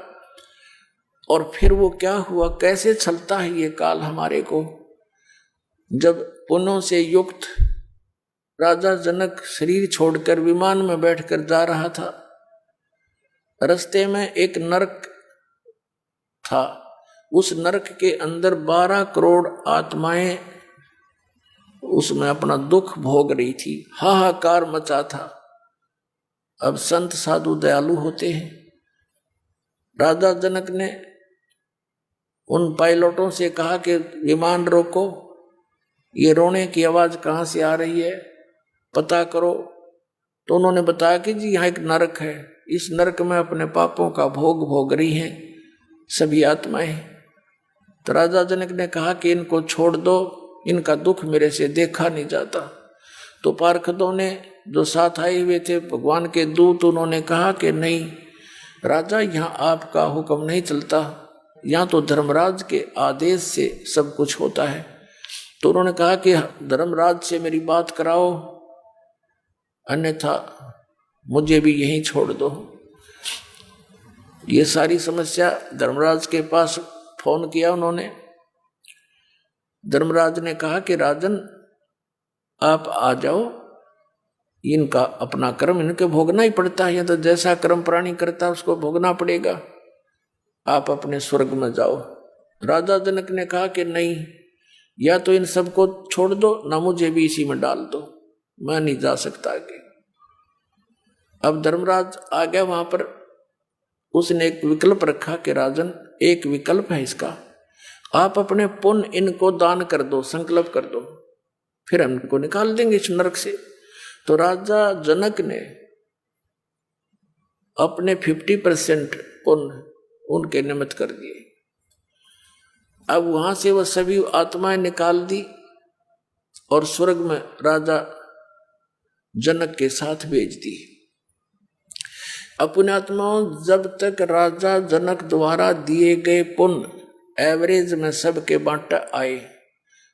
और फिर वो क्या हुआ, कैसे चलता है ये काल हमारे को। जब पुण्यों से युक्त राजा जनक शरीर छोड़कर विमान में बैठकर जा रहा था, रास्ते में एक नरक था उस नरक के अंदर 12 करोड़ आत्माएं उसमें अपना दुख भोग रही थी, हाहाकार मचा था। अब संत साधु दयालु होते हैं। राजा जनक ने उन पायलटों से कहा कि विमान रोको, ये रोने की आवाज कहाँ से आ रही है, पता करो। तो उन्होंने बताया कि जी यहाँ एक नरक है, इस नरक में अपने पापों का भोग भोग रही हैं सभी आत्माएं। तो राजा जनक ने कहा कि इनको छोड़ दो, इनका दुख मेरे से देखा नहीं जाता। तो पार्षदों ने जो साथ आए हुए थे भगवान के दूत, उन्होंने कहा कि नहीं राजा, यहाँ आपका हुक्म नहीं चलता, यहाँ तो धर्मराज के आदेश से सब कुछ होता है। तो उन्होंने कहा कि धर्मराज से मेरी बात कराओ, अन्यथा मुझे भी यहीं छोड़ दो। ये सारी समस्या धर्मराज के पास फोन किया उन्होंने। धर्मराज ने कहा कि राजन आप आ जाओ, इनका अपना कर्म इनके भोगना ही पड़ता है, तो जैसा कर्म प्राणी करता है उसको भोगना पड़ेगा, आप अपने स्वर्ग में जाओ। राजा जनक ने कहा कि नहीं, या तो इन सबको छोड़ दो, ना मुझे भी इसी में डाल दो, मैं नहीं जा सकता आगे। अब धर्मराज आ गया वहां पर, उसने एक विकल्प रखा कि राजन एक विकल्प है इसका, आप अपने पुण्य इनको दान कर दो, संकल्प कर दो, फिर हम इनको निकाल देंगे इस नरक से। तो राजा जनक ने अपने 50% पुण्य उनके निमित्त कर दिए। अब वहां से वह सभी आत्माएं निकाल दी और स्वर्ग में राजा जनक के साथ भेज दी। अपने आत्माओं, जब तक राजा जनक द्वारा दिए गए पुण्य एवरेज में सबके बांटा आए,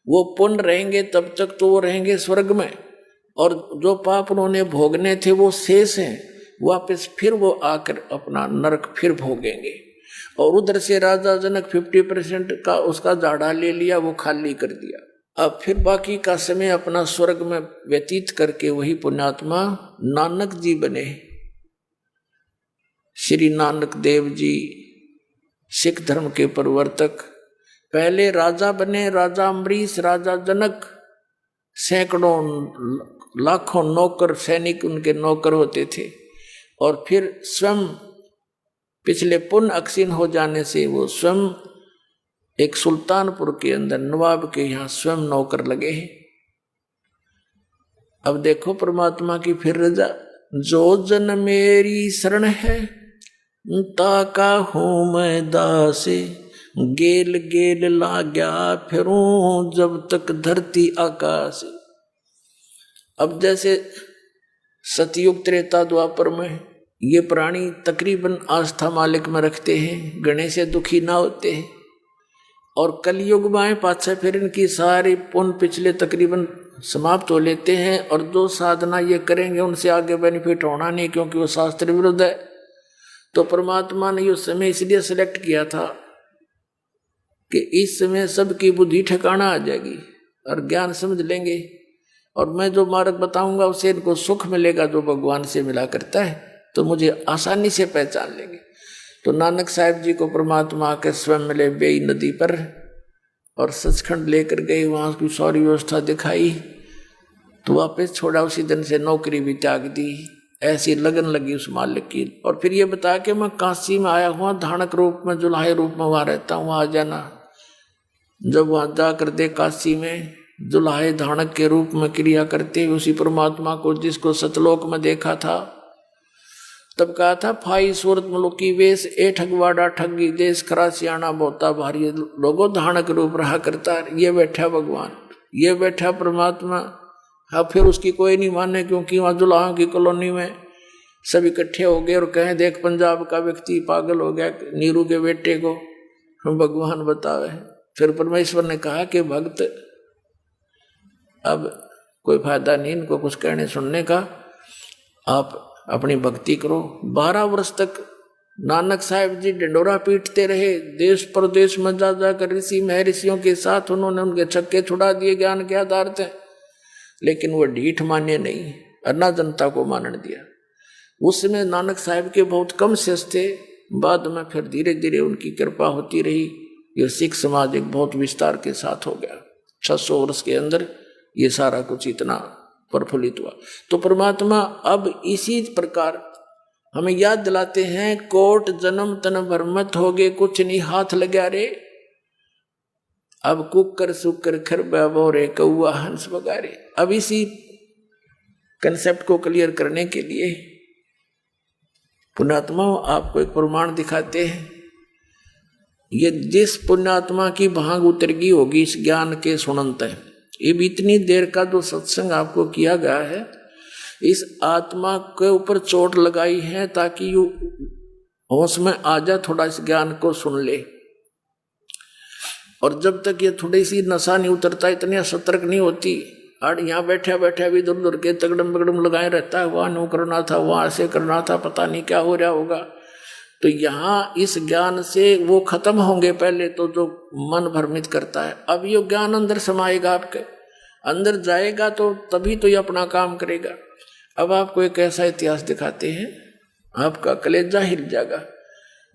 वो पुण्य रहेंगे तब तक तो वो रहेंगे स्वर्ग में, और जो पाप उन्होंने भोगने थे वो शेष हैं, वापस फिर वो आकर अपना नरक फिर भोगेंगे। और उधर से राजा जनक 50% का उसका झाड़ा ले लिया, वो खाली कर दिया। अब फिर बाकी का समय अपना स्वर्ग में व्यतीत करके वही पुण्यात्मा नानक जी बने। श्री नानक देव जी सिख धर्म के प्रवर्तक पहले राजा बने, राजा अम्बरीश, राजा जनक, सैकड़ों लाखों नौकर सैनिक उनके नौकर होते थे, और फिर स्वयं पिछले पुण्य अक्षीण हो जाने से वो स्वयं एक सुल्तानपुर के अंदर नवाब के यहाँ स्वयं नौकर लगे हैं। अब देखो परमात्मा की फिर रजा, जो जन मेरी शरण है ताका हूं मैं दासे, गेल गेल लाग्या फिरूं जब तक धरती आकाश। अब जैसे सतयुग त्रेता द्वापर में ये प्राणी तकरीबन आस्था मालिक में रखते हैं, गणेश से दुखी ना होते हैं, और कलयुग में पाछे फिर इनकी सारी पुण्य पिछले तकरीबन समाप्त हो लेते हैं, और जो साधना ये करेंगे उनसे आगे बेनिफिट होना नहीं, क्योंकि वो शास्त्र विरुद्ध है। तो परमात्मा ने ये समय इसलिए सिलेक्ट किया था कि इस समय सबकी बुद्धि ठिकाना आ जाएगी और ज्ञान समझ लेंगे, और मैं जो मार्ग बताऊंगा उससे इनको सुख मिलेगा जो भगवान से मिला करता है, तो मुझे आसानी से पहचान लेंगे। तो नानक साहिब जी को परमात्मा आकर स्वयं मिले बेई नदी पर, और सचखंड लेकर गए, वहाँ की सारी व्यवस्था दिखाई, तो वापस छोड़ा। उसी दिन से नौकरी भी त्याग दी, ऐसी लगन लगी उस मालिक की। और फिर ये बताया कि मैं काशी में आया हुआ, धानक रूप में, जुलाहे रूप में वहाँ रहता हूँ, आ जाना। जब वहाँ जाकर दे काशी में जुलाहे धानक के रूप में क्रिया करते हुए उसी परमात्मा को जिसको सतलोक में देखा था, तब कहा था फाई सूरत मुलुकी वेश ए ठगवाड़ा ठगी देश खरा सियाना बोता भारी, लोगों धानक रूप रहा करता। ये बैठा भगवान, ये बैठा परमात्मा। हाँ, फिर उसकी कोई नहीं माने, क्योंकि वहाँ जुलाहों की कॉलोनी में सब इकट्ठे हो गए और कहें देख पंजाब का व्यक्ति पागल हो गया नीरू के बेटे को, भगवान बतावे। फिर परमेश्वर ने कहा कि भक्त अब कोई फायदा नहीं इनको कुछ कहने सुनने का, आप अपनी भक्ति करो। 12 वर्ष तक नानक साहिब जी डंडोरा पीटते रहे, देश प्रदेश में जा जाकर ऋषि महर्षियों के साथ उन्होंने उनके छक्के छुड़ा दिए ज्ञान के आधार से, लेकिन वो ढीठ माने नहीं, अन्ना जनता को मानने दिया। उस समय नानक साहिब के बहुत कम शिष्य थे, बाद में फिर धीरे धीरे उनकी कृपा होती रही, ये सिख समाज एक बहुत विस्तार के साथ हो गया। 600 वर्ष के अंदर ये सारा कुछ इतना प्रफुल्लित हुआ। तो परमात्मा अब इसी प्रकार हमें याद दिलाते हैं, कोट जन्म तन भरमत होगे कुछ नहीं हाथ लगा रे, अब कुकर सुकर खरबा बोरे कौआ हंस बगारे। अब इसी कंसेप्ट को क्लियर करने के लिए पुण्यात्मा आपको एक प्रमाण दिखाते हैं। ये जिस पुण्यात्मा की भांग उतर गई होगी इस ज्ञान के सुनंत है, ये भी इतनी देर का जो सत्संग आपको किया गया है, इस आत्मा के ऊपर चोट लगाई है ताकि यू होश में आ जा, थोड़ा इस ज्ञान को सुन ले। और जब तक ये थोड़ी सी नशा नहीं उतरता, इतनी सतर्क नहीं होती, और यहाँ बैठा बैठा भी इधर उधर के तगड़म बगड़म लगाए रहता है, वहाँ नो करना था, वहाँ ऐसे करना था, पता नहीं क्या हो रहा होगा। तो यहाँ इस ज्ञान से वो खत्म होंगे पहले तो जो मन भ्रमित करता है। अब ये ज्ञान अंदर समाएगा, आपके अंदर जाएगा तो तभी तो ये अपना काम करेगा। अब आपको एक ऐसा इतिहास दिखाते हैं, आपका कलेजा हिल जाएगा।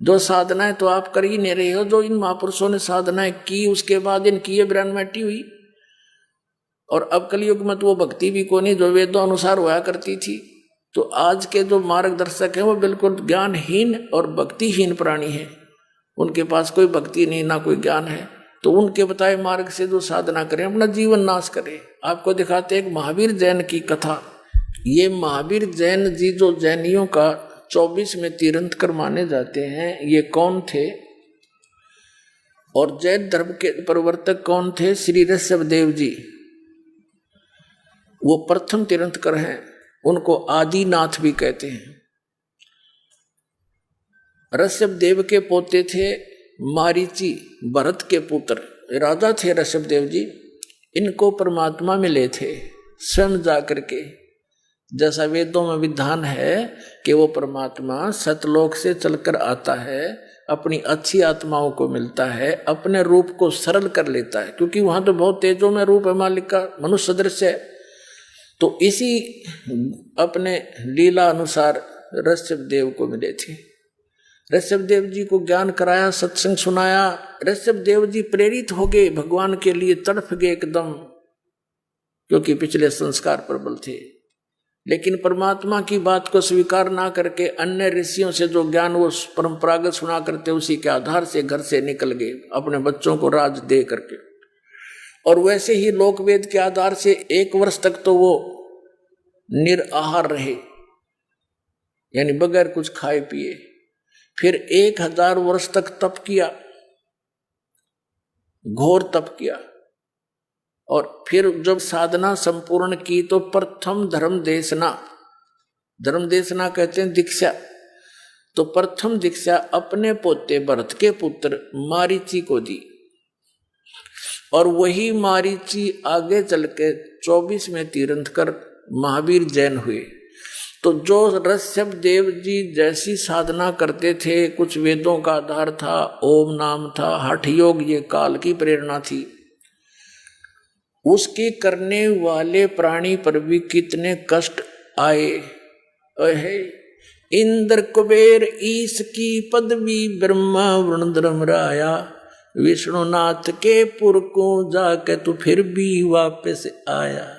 जो साधनाएं तो आप कर ही नहीं रहे हो, जो इन महापुरुषों ने साधनाएं की उसके बाद इनकी ये ब्रह्मटी हुई। और अब कलयुग में तो वो भक्ति भी को नहीं जो वेदों अनुसार हुआ करती थी। तो आज के जो मार्गदर्शक हैं वो बिल्कुल ज्ञानहीन और भक्तिहीन प्राणी हैं, उनके पास कोई भक्ति नहीं ना कोई ज्ञान है। तो उनके बताए मार्ग से जो साधना करें, अपना जीवन नाश करें। आपको दिखाते एक महावीर जैन की कथा। ये महावीर जैन जी जो जैनियों का 24 में तीर्थंकर माने जाते हैं, ये कौन थे और जैन धर्म के प्रवर्तक कौन थे? श्री ऋषभदेव जी, वो प्रथम तीर्थंकर हैं, उनको आदिनाथ भी कहते हैं। ऋषभदेव के पोते थे मारीची, भरत के पुत्र राजा थे ऋषभदेव जी। इनको परमात्मा मिले थे स्वयं जाकर के, जैसा वेदों में विधान है कि वो परमात्मा सतलोक से चलकर आता है, अपनी अच्छी आत्माओं को मिलता है, अपने रूप को सरल कर लेता है, क्योंकि वहां तो बहुत तेजों में रूप है मालिक का, मनुष्य सदृश है। तो इसी अपने लीला अनुसार ऋषभदेव को मिले थे। ऋषभदेव जी को ज्ञान कराया, सत्संग सुनाया। ऋषभदेव जी प्रेरित हो गए, भगवान के लिए तड़फ गए एकदम, क्योंकि पिछले संस्कार प्रबल थे। लेकिन परमात्मा की बात को स्वीकार ना करके अन्य ऋषियों से जो ज्ञान वो परंपरागत सुना करते, उसी के आधार से घर से निकल गए, अपने बच्चों को राज दे करके। और वैसे ही लोकवेद के आधार से 1 वर्ष तक तो वो निराहार रहे, यानी बगैर कुछ खाए पिए। फिर 1000 वर्ष तक तप किया, घोर तप किया। और फिर जब साधना संपूर्ण की तो प्रथम धर्म देशना कहते हैं दीक्षा। तो प्रथम दीक्षा अपने पोते भरत के पुत्र मारीची को दी, और वही मारीची आगे चल के 24 में तीर्थंकर महावीर जैन हुए। तो जो ऋषभदेव जी जैसी साधना करते थे, कुछ वेदों का आधार था, ओम नाम था, हठ योग ये काल की प्रेरणा थी, उसके करने वाले प्राणी पर भी कितने कष्ट आए। इंद्र कुबेर ईश की पदवी, ब्रह्मा वरुण धर्मराया, विष्णुनाथ के पुर को जाके तू फिर भी वापस आया।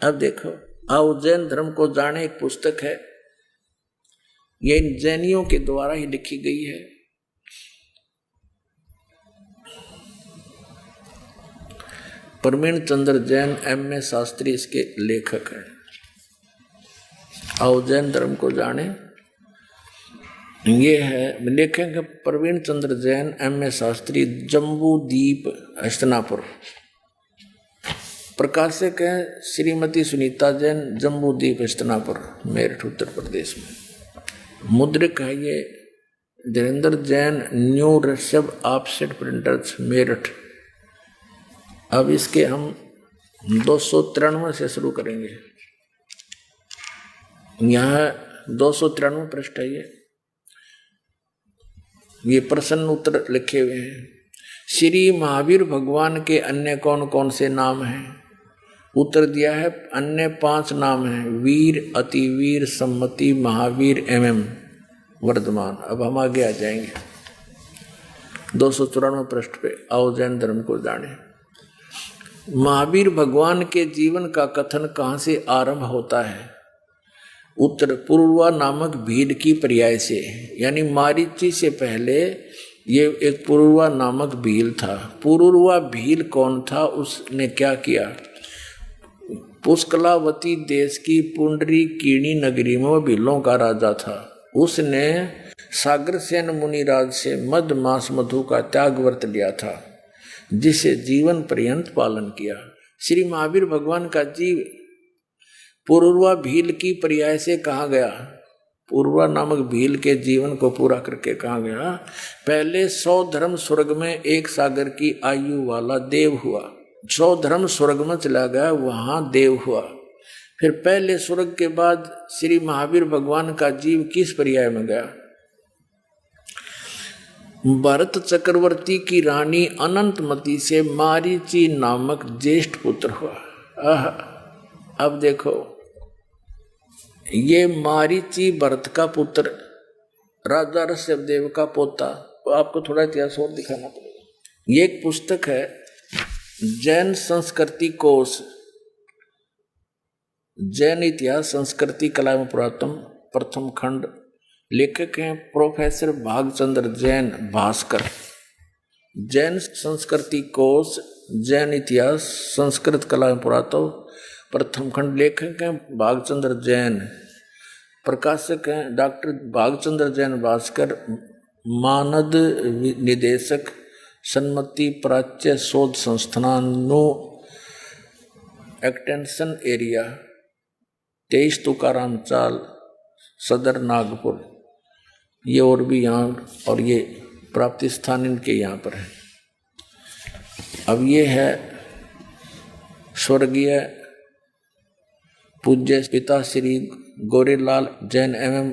अब देखो, आओ जैन धर्म को जाने, एक पुस्तक है, ये इन जैनियों के द्वारा ही लिखी गई है। प्रवीण चंद्र जैन M.A. शास्त्री इसके लेखक हैं। आओ जैन धर्म को जाने, ये है लेखक प्रवीण चंद्र जैन M.A. शास्त्री, जम्बूदीप हस्तिनापुर। प्रकाशक है श्रीमती सुनीता जैन, जम्बूदीप हस्तिनापुर, मेरठ उत्तर प्रदेश में। मुद्रिक है ये Dhirendra Jain, new Rishabh offset printers, Meerut. अब इसके हम 293 से शुरू करेंगे। यहाँ 293 पृष्ठ है ये प्रश्न उत्तर लिखे हुए हैं। श्री महावीर भगवान के अन्य कौन कौन से नाम हैं? उत्तर दिया है अन्य 5 नाम हैं, वीर, अतिवीर, सम्मति, महावीर, MM वर्धमान। अब हम आगे आ जाएंगे। 294 पृष्ठ पे। आओ जैन धर्म को जाने। महावीर भगवान के जीवन का कथन कहाँ से आरंभ होता है? उत्तर पूर्वा नामक भील की पर्याय से, यानी मारीची से पहले ये एक पूर्वा नामक भील था। पूर्वा भील कौन था? उसने क्या किया? पुष्कलावती देश की पुंडरीकीणी नगरी में वो भीलों का राजा था। उसने सागरसेन मुनिराज से मद मास मधु का त्याग व्रत लिया था, जिसे जीवन पर्यंत पालन किया। श्री महावीर भगवान का जीव पूर्वा भील की पर्याय से कहा गया। पूर्वा नामक भील के जीवन को पूरा करके कहा गया। पहले 100 धर्म स्वर्ग में 1 सागर की आयु वाला देव हुआ। 100 धर्म स्वर्ग में चला गया, वहां देव हुआ। फिर पहले स्वर्ग के बाद श्री महावीर भगवान का जीव किस पर्याय में गया? भरत चक्रवर्ती की रानी अनंतमती से मारीची नामक ज्येष्ठ पुत्र हुआ। अब देखो, ये मारीची भरत का पुत्र, राजा ऋषभदेव का पोता। तो आपको थोड़ा इतिहास और दिखाना पड़ेगा। ये एक पुस्तक है, जैन संस्कृति कोश, जैन इतिहास संस्कृति कला एवं पुरातन, प्रथम खंड। लेखक हैं प्रोफेसर भागचंद्र जैन, भास्कर। जैन संस्कृति कोश, जैन इतिहास संस्कृत कला एवं पुरातन, प्रथम खंड। लेखक हैं भागचंद्र जैन, प्रकाशक हैं डॉक्टर भागचंद्र जैन भास्कर, मानद निदेशक, सन्मति प्राच्य शोध संस्थान, नो एक्सटेंशन एरिया, 23 तुकाराम चाल, सदर नागपुर। ये और भी यहाँ, और ये प्राप्ति स्थान इनके यहाँ पर है। अब ये है स्वर्गीय पूज्य पिता श्री गौरीलाल जैन एवं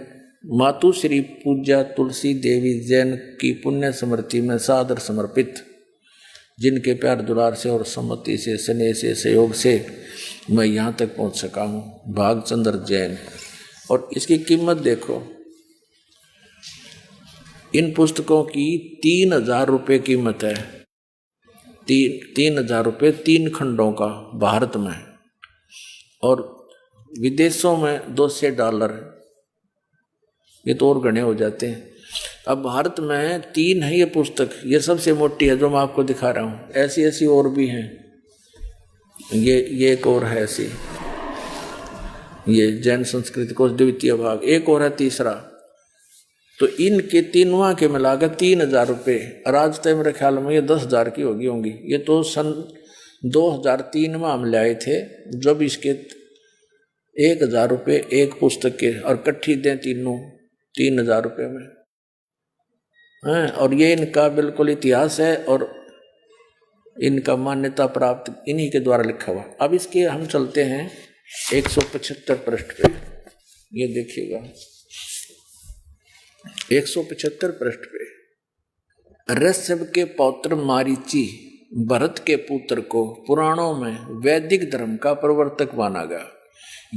मातु श्री पूज्या तुलसी देवी जैन की पुण्य स्मृति में सादर समर्पित, जिनके प्यार दुलार से और सम्मति से, स्नेह से, सहयोग से मैं यहाँ तक पहुँच सका हूँ, भागचंद्र जैन। और इसकी कीमत देखो, इन पुस्तकों की 3000 रुपये कीमत है। 3000 रुपये 3 खंडों का भारत में, और विदेशों में $200। ये तो और गणे हो जाते हैं। अब भारत में 3 है ये पुस्तक, ये सबसे मोटी है जो मैं आपको दिखा रहा हूँ। ऐसी ऐसी और भी हैं, ये एक और है ऐसी, ये जैन संस्कृति को द्वितीय भाग, एक और है तीसरा। तो इनके तीनों के मिलाकर 3000 रुपये। आज तक मेरे ख्याल में ये 10,000 की होंगी। ये तो सन 2003 में हम लाए थे, जब इसके 1000 रुपये एक पुस्तक के, और इकट्ठी दें तीनों 3000 रुपये में हैं। और ये इनका बिल्कुल इतिहास है, और इनका मान्यता प्राप्त इन्हीं के द्वारा लिखा हुआ। अब इसके हम चलते हैं 175 पृष्ठ पे। ये देखिएगा 175 पृष्ठ पे, ऋषभ के पौत्र मारीची भरत के पुत्र को पुराणों में वैदिक धर्म का प्रवर्तक माना गया।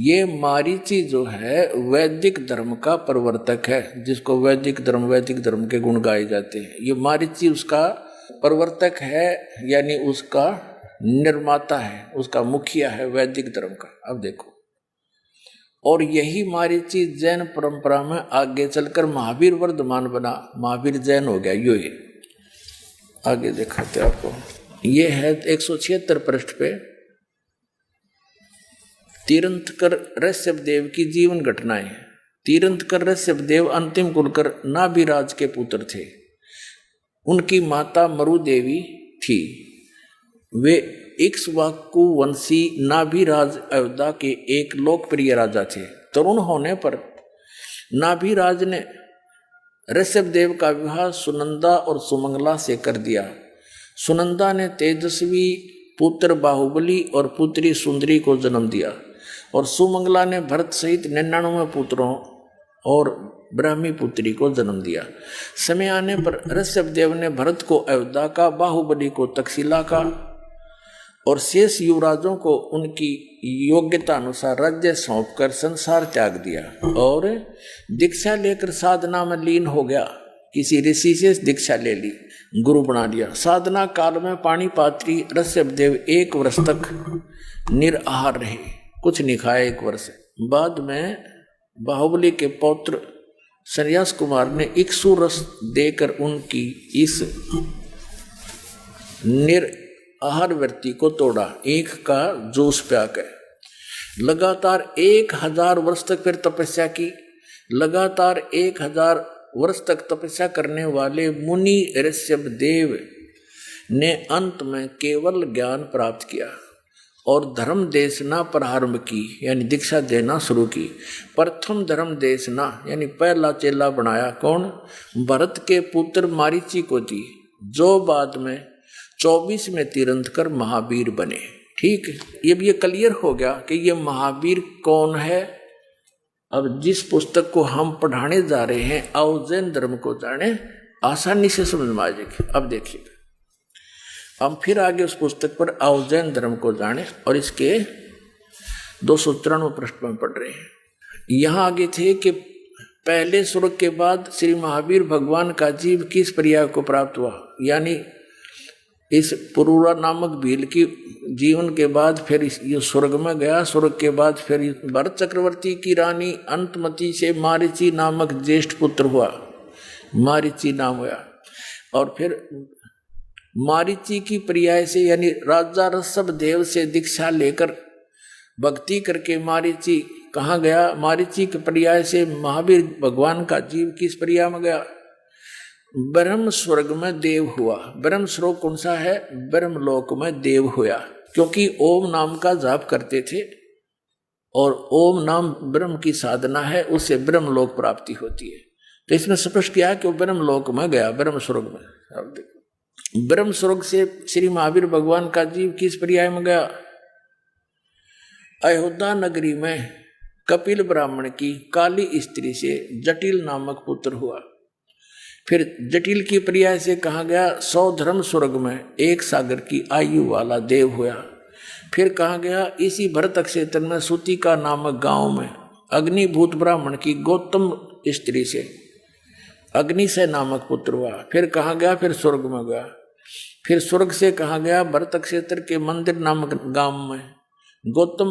ये मारीची जो है वैदिक धर्म का प्रवर्तक है, जिसको वैदिक धर्म के गुण गाए जाते हैं। ये मारीची उसका प्रवर्तक है, यानी उसका निर्माता है, उसका मुखिया है वैदिक धर्म का। अब देखो, और यही मारीची जैन परंपरा में आगे चलकर महावीर वर्धमान बना, महावीर जैन हो गया। यो ये आगे दिखाते आपको। ये है 176 पृष्ठ पे, तीर्थंकर ऋषभदेव की जीवन घटनाएं। तीर्थंकर ऋषभदेव अंतिम कुलकर नाभिराज के पुत्र थे। उनकी माता मरु देवी थी। वे इक्ष्वाकु वंशी नाभिराज अयोध्या के एक लोकप्रिय राजा थे। तरुण होने पर नाभिराज ने ऋषभदेव का विवाह सुनंदा और सुमंगला से कर दिया। सुनंदा ने तेजस्वी पुत्र बाहुबली और पुत्री सुंदरी को जन्म दिया, और सुमंगला ने भरत सहित 99 पुत्रों और ब्राह्मी पुत्री को जन्म दिया। समय आने पर ऋषभदेव ने भरत को अयोध्या का, बाहुबली को तक्षशिला का और शेष युवराजों को उनकी योग्यता अनुसार राज्य सौंपकर संसार त्याग दिया और दीक्षा लेकर साधना में लीन हो गया। किसी ऋषि से दीक्षा ले ली, गुरु बना लिया। साधना काल में पाणिपात्री ऋषभदेव 1 वर्ष तक निराहार रहे, कुछ नहीं खाया 1 वर्ष। बाद में बाहुबली के पौत्र संन्यास कुमार ने इक्ष्वाकु रस देकर उनकी इस निराहार वृत्ति को तोड़ा, ईख का जूस पियाकर। लगातार 1000 वर्ष तक फिर तपस्या की। लगातार 1000 वर्ष तक तपस्या करने वाले मुनि ऋषभदेव ने अंत में केवल ज्ञान प्राप्त किया और धर्म देशना प्रारंभ की, यानी दीक्षा देना शुरू की। प्रथम धर्म देशना यानी पहला चेला बनाया कौन? भरत के पुत्र मारीची को दी, जो बाद में 24 में तीर्थंकर महावीर बने। ठीक, ये क्लियर हो गया कि ये महावीर कौन है। अब जिस पुस्तक को हम पढ़ाने जा रहे हैं, आओ जैन धर्म को जाने, आसानी से समझ में आ जाएगी। अब देखिए, हम फिर आगे उस पुस्तक पर आओ जैन धर्म को जाने और इसके 293 पृष्ठ में पढ़ रहे हैं। यहाँ आगे थे कि पहले स्वर्ग के बाद श्री महावीर भगवान का जीव किस पर्याय को प्राप्त हुआ, यानी इस पुरूरा नामक भील की जीवन के बाद फिर ये स्वर्ग में गया। स्वर्ग के बाद फिर भरत चक्रवर्ती की रानी अंतमती से मारीची नामक ज्येष्ठ पुत्र हुआ, मारीची नाम हुआ। और फिर मारीची की पर्याय से यानी राजा ऋषभदेव से दीक्षा लेकर भक्ति करके मारीची कहाँ गया? मारीची के पर्याय से महावीर भगवान का जीव किस पर्याय में गया? ब्रह्म स्वर्ग में देव हुआ। ब्रह्म स्वर्ग कौन सा है? ब्रह्मलोक में देव हुआ, क्योंकि ओम नाम का जाप करते थे और ओम नाम ब्रह्म की साधना है, उससे ब्रह्मलोक प्राप्ति होती है। तो इसमें स्पष्ट किया कि वो ब्रह्मलोक में गया, ब्रह्म स्वर्ग में। अब देखो, ब्रह्म स्वर्ग से श्री महावीर भगवान का जीव किस पर्याय में गया? अयोध्या नगरी में कपिल ब्राह्मण की काली स्त्री से जटिल नामक पुत्र हुआ। फिर जटिल की पर्याय से कहा गया? 100 धर्म स्वर्ग में 1 सागर की आयु वाला देव हुआ। फिर कहा गया? इसी भरत क्षेत्र में सूतिका नामक गांव में अग्निभूत ब्राह्मण की गौतम स्त्री से अग्निशय नामक पुत्र हुआ। फिर कहा गया? फिर स्वर्ग में गया। फिर स्वर्ग से कहा गया? भरत क्षेत्र के मंदिर नामक गांव में गौतम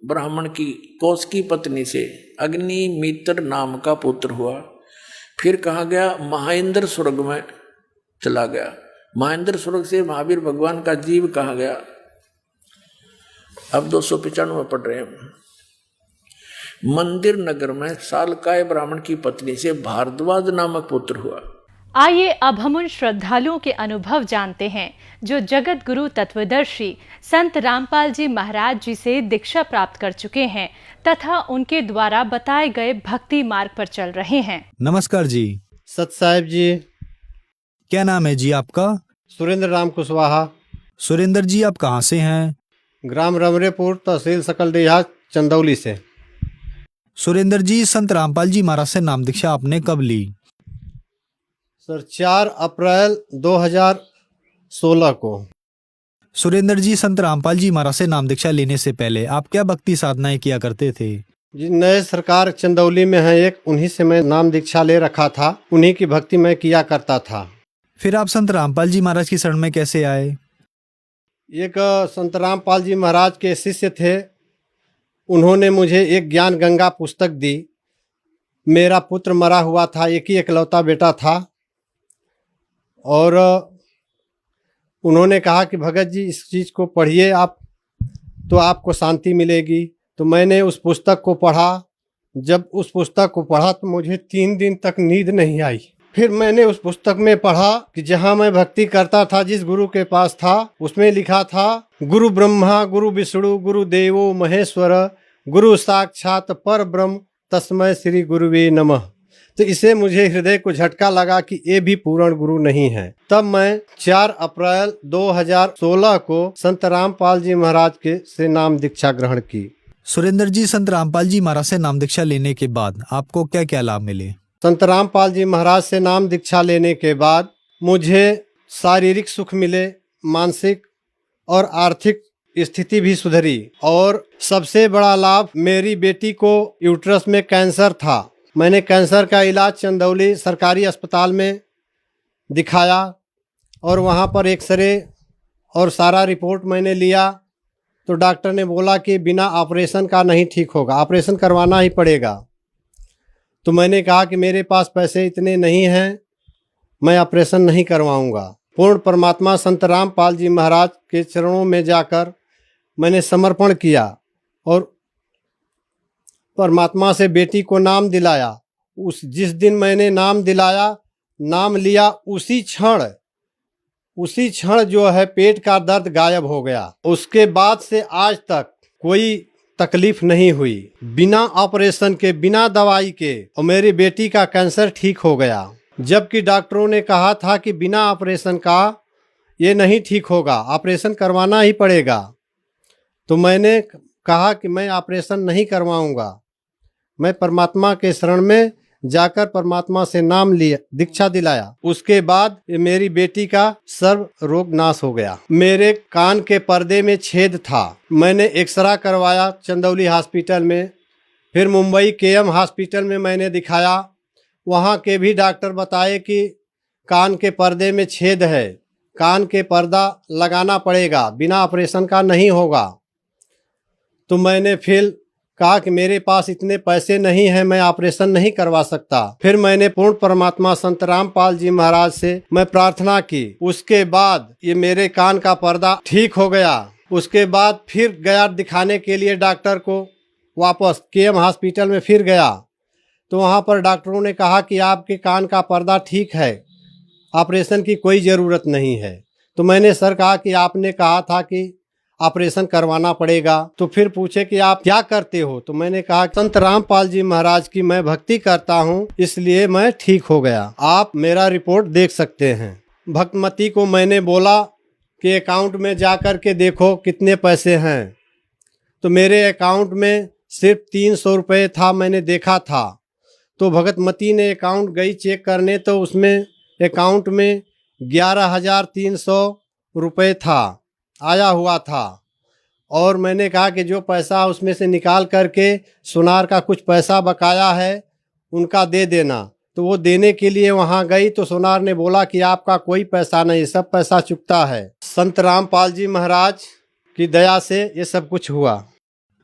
ब्राह्मण की कौश की पत्नी से अग्निमित्र नाम का पुत्र हुआ। फिर कहा गया? महेंद्र स्वर्ग में चला गया। महेंद्र स्वर्ग से महावीर भगवान का जीव कहा गया। अब 295 पढ़ रहे हैं। मंदिर नगर में सालकाय ब्राह्मण की पत्नी से भारद्वाज नामक पुत्र हुआ। आइए अब हम उन श्रद्धालुओं के अनुभव जानते हैं जो जगत गुरु तत्वदर्शी संत रामपाल जी महाराज जी से दीक्षा प्राप्त कर चुके हैं तथा उनके द्वारा बताए गए भक्ति मार्ग पर चल रहे हैं। नमस्कार जी। सत साहिब जी। क्या नाम है जी आपका? सुरेंद्र राम कुशवाहा। सुरेंद्र जी, आप कहाँ से हैं? ग्राम रमरेपुर, तहसील सकलडीहा, चंदौली से। सुरेंद्र जी, संत रामपाल जी महाराज से नाम दीक्षा आपने कब ली? सर 4 अप्रैल 2016 को। सुरेंद्र जी, संत रामपाल जी महाराज से नाम दीक्षा लेने से पहले आप क्या भक्ति साधनाएं किया करते थे? जी, नए सरकार चंदौली में है एक, उन्हीं से मैं नाम दीक्षा ले रखा था, उन्हीं की भक्ति मैं किया करता था। फिर आप संत रामपाल जी महाराज की शरण में कैसे आए? एक संत रामपाल जी महाराज के शिष्य थे, उन्होंने मुझे एक ज्ञान गंगा पुस्तक दी। मेरा पुत्र मरा हुआ था, एक ही इकलौता बेटा था, और उन्होंने कहा कि भगत जी इस चीज़ को पढ़िए आप, तो आपको शांति मिलेगी। तो मैंने उस पुस्तक को पढ़ा। जब उस पुस्तक को पढ़ा तो मुझे 3 दिन तक नींद नहीं आई। फिर मैंने उस पुस्तक में पढ़ा कि जहाँ मैं भक्ति करता था, जिस गुरु के पास था, उसमें लिखा था गुरु ब्रह्मा गुरु विष्णु गुरु देवो महेश्वर गुरु साक्षात पर ब्रह्म तस्मै श्री गुरुवे नमः। तो इसे मुझे हृदय को झटका लगा कि ये भी पूर्ण गुरु नहीं है। तब मैं 4 अप्रैल 2016 को संत रामपाल जी महाराज के से नाम दीक्षा ग्रहण की। सुरेंद्र जी, संत रामपाल जी महाराज से नाम दीक्षा लेने के बाद आपको क्या क्या लाभ मिले? संत रामपाल जी महाराज से नाम दीक्षा लेने के बाद मुझे शारीरिक सुख मिले, मानसिक और आर्थिक स्थिति भी सुधरी, और सबसे बड़ा लाभ, मेरी बेटी को यूट्रस में कैंसर था। मैंने कैंसर का इलाज चंदौली सरकारी अस्पताल में दिखाया और वहाँ पर एक्सरे और सारा रिपोर्ट मैंने लिया तो डॉक्टर ने बोला कि बिना ऑपरेशन का नहीं ठीक होगा, ऑपरेशन करवाना ही पड़ेगा। तो मैंने कहा कि मेरे पास पैसे इतने नहीं हैं, मैं ऑपरेशन नहीं करवाऊंगा। पूर्ण परमात्मा संत रामपाल जी महाराज के चरणों में जाकर मैंने समर्पण किया और परमात्मा से बेटी को नाम दिलाया। जिस दिन मैंने नाम दिलाया, नाम लिया, उसी क्षण जो है पेट का दर्द गायब हो गया। उसके बाद से आज तक कोई तकलीफ नहीं हुई, बिना ऑपरेशन के, बिना दवाई के, और मेरी बेटी का कैंसर ठीक हो गया। जबकि डॉक्टरों ने कहा था कि बिना ऑपरेशन का ये नहीं ठीक होगा, ऑपरेशन करवाना ही पड़ेगा। तो मैंने कहा कि मैं ऑपरेशन नहीं करवाऊंगा, मैं परमात्मा के शरण में जाकर परमात्मा से नाम लिया, दीक्षा दिलाया। उसके बाद मेरी बेटी का सर्व रोग नाश हो गया। मेरे कान के पर्दे में छेद था, मैंने एक्सरा करवाया चंदौली हॉस्पिटल में, फिर मुंबई केएम हॉस्पिटल में मैंने दिखाया। वहाँ के भी डॉक्टर बताए कि कान के पर्दे में छेद है, कान के पर्दा लगाना पड़ेगा, बिना ऑपरेशन का नहीं होगा। तो मैंने फिर कहा कि मेरे पास इतने पैसे नहीं हैं, मैं ऑपरेशन नहीं करवा सकता। फिर मैंने पूर्ण परमात्मा संत रामपाल जी महाराज से मैं प्रार्थना की। उसके बाद ये मेरे कान का पर्दा ठीक हो गया। उसके बाद फिर गया दिखाने के लिए डॉक्टर को, वापस केएम हॉस्पिटल में फिर गया तो वहाँ पर डॉक्टरों ने कहा कि आपके कान का पर्दा ठीक है, ऑपरेशन की कोई ज़रूरत नहीं है। तो मैंने सर कहा कि आपने कहा था कि ऑपरेशन करवाना पड़ेगा। तो फिर पूछे कि आप क्या करते हो, तो मैंने कहा संत रामपाल जी महाराज की मैं भक्ति करता हूँ, इसलिए मैं ठीक हो गया। आप मेरा रिपोर्ट देख सकते हैं। भक्तमती को मैंने बोला कि अकाउंट में जा कर के देखो कितने पैसे हैं। तो मेरे अकाउंट में सिर्फ 300 रुपये था, मैंने देखा था। तो भगतमती ने अकाउंट गई चेक करने तो उसमें अकाउंट में 11,300 रुपये था, आया हुआ था। और मैंने कहा कि जो पैसा उसमें से निकाल करके सुनार का कुछ पैसा बकाया है उनका दे देना। तो वो देने के लिए वहाँ गई तो सुनार ने बोला कि आपका कोई पैसा नहीं, सब पैसा चुकता है। संत रामपाल जी महाराज की दया से ये सब कुछ हुआ।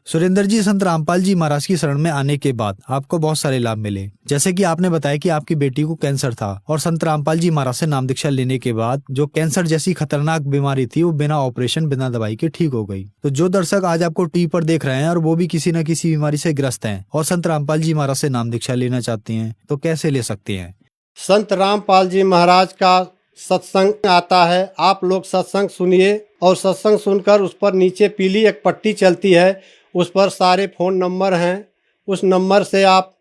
सुरेंद्र जी, संत रामपाल जी महाराज की शरण में आने के बाद आपको बहुत सारे लाभ मिले, जैसे कि आपने बताया कि आपकी बेटी को कैंसर था और संत रामपाल जी महाराज से नाम दीक्षा लेने के बाद जो कैंसर जैसी खतरनाक बीमारी थी वो बिना ऑपरेशन, बिना दवाई के ठीक हो गई। तो जो दर्शक आज आपको टीवी पर देख रहे हैं और वो भी किसी न किसी बीमारी से ग्रस्त हैं और संत रामपाल जी महाराज से नाम दीक्षा लेना चाहते हैं तो कैसे ले सकते हैं? संत रामपाल जी महाराज का सत्संग आता है, आप लोग सत्संग सुनिए और सत्संग सुनकर उस पर नीचे पीली एक पट्टी चलती है, उस पर सारे फ़ोन नंबर हैं। उस नंबर से आप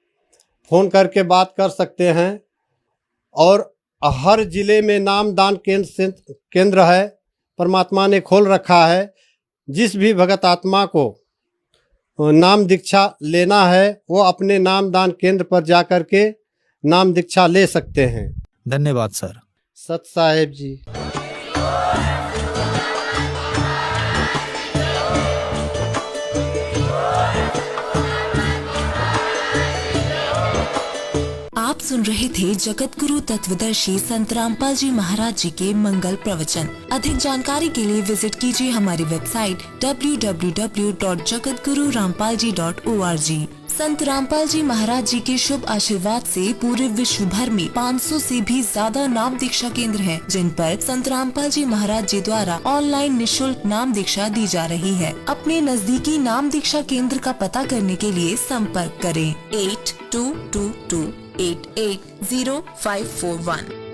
फ़ोन करके बात कर सकते हैं। और हर ज़िले में नामदान केंद्र है, परमात्मा ने खोल रखा है। जिस भी भगत आत्मा को नाम दीक्षा लेना है वो अपने नामदान केंद्र पर जा कर के नाम दीक्षा ले सकते हैं। धन्यवाद सर। सत साहेब जी। आप सुन रहे थे जगत गुरु तत्वदर्शी संत रामपाल जी महाराज जी के मंगल प्रवचन। अधिक जानकारी के लिए विजिट कीजिए हमारी वेबसाइट www.jagatgururampalji.org। संत रामपाल जी महाराज जी के शुभ आशीर्वाद से पूरे विश्व भर में 500 से भी ज्यादा नाम दीक्षा केंद्र हैं, जिन पर संत रामपाल जी महाराज जी द्वारा ऑनलाइन निशुल्क नाम दीक्षा दी जा रही है। अपने नजदीकी नाम दीक्षा केंद्र का पता करने के लिए संपर्क करें 8222880541।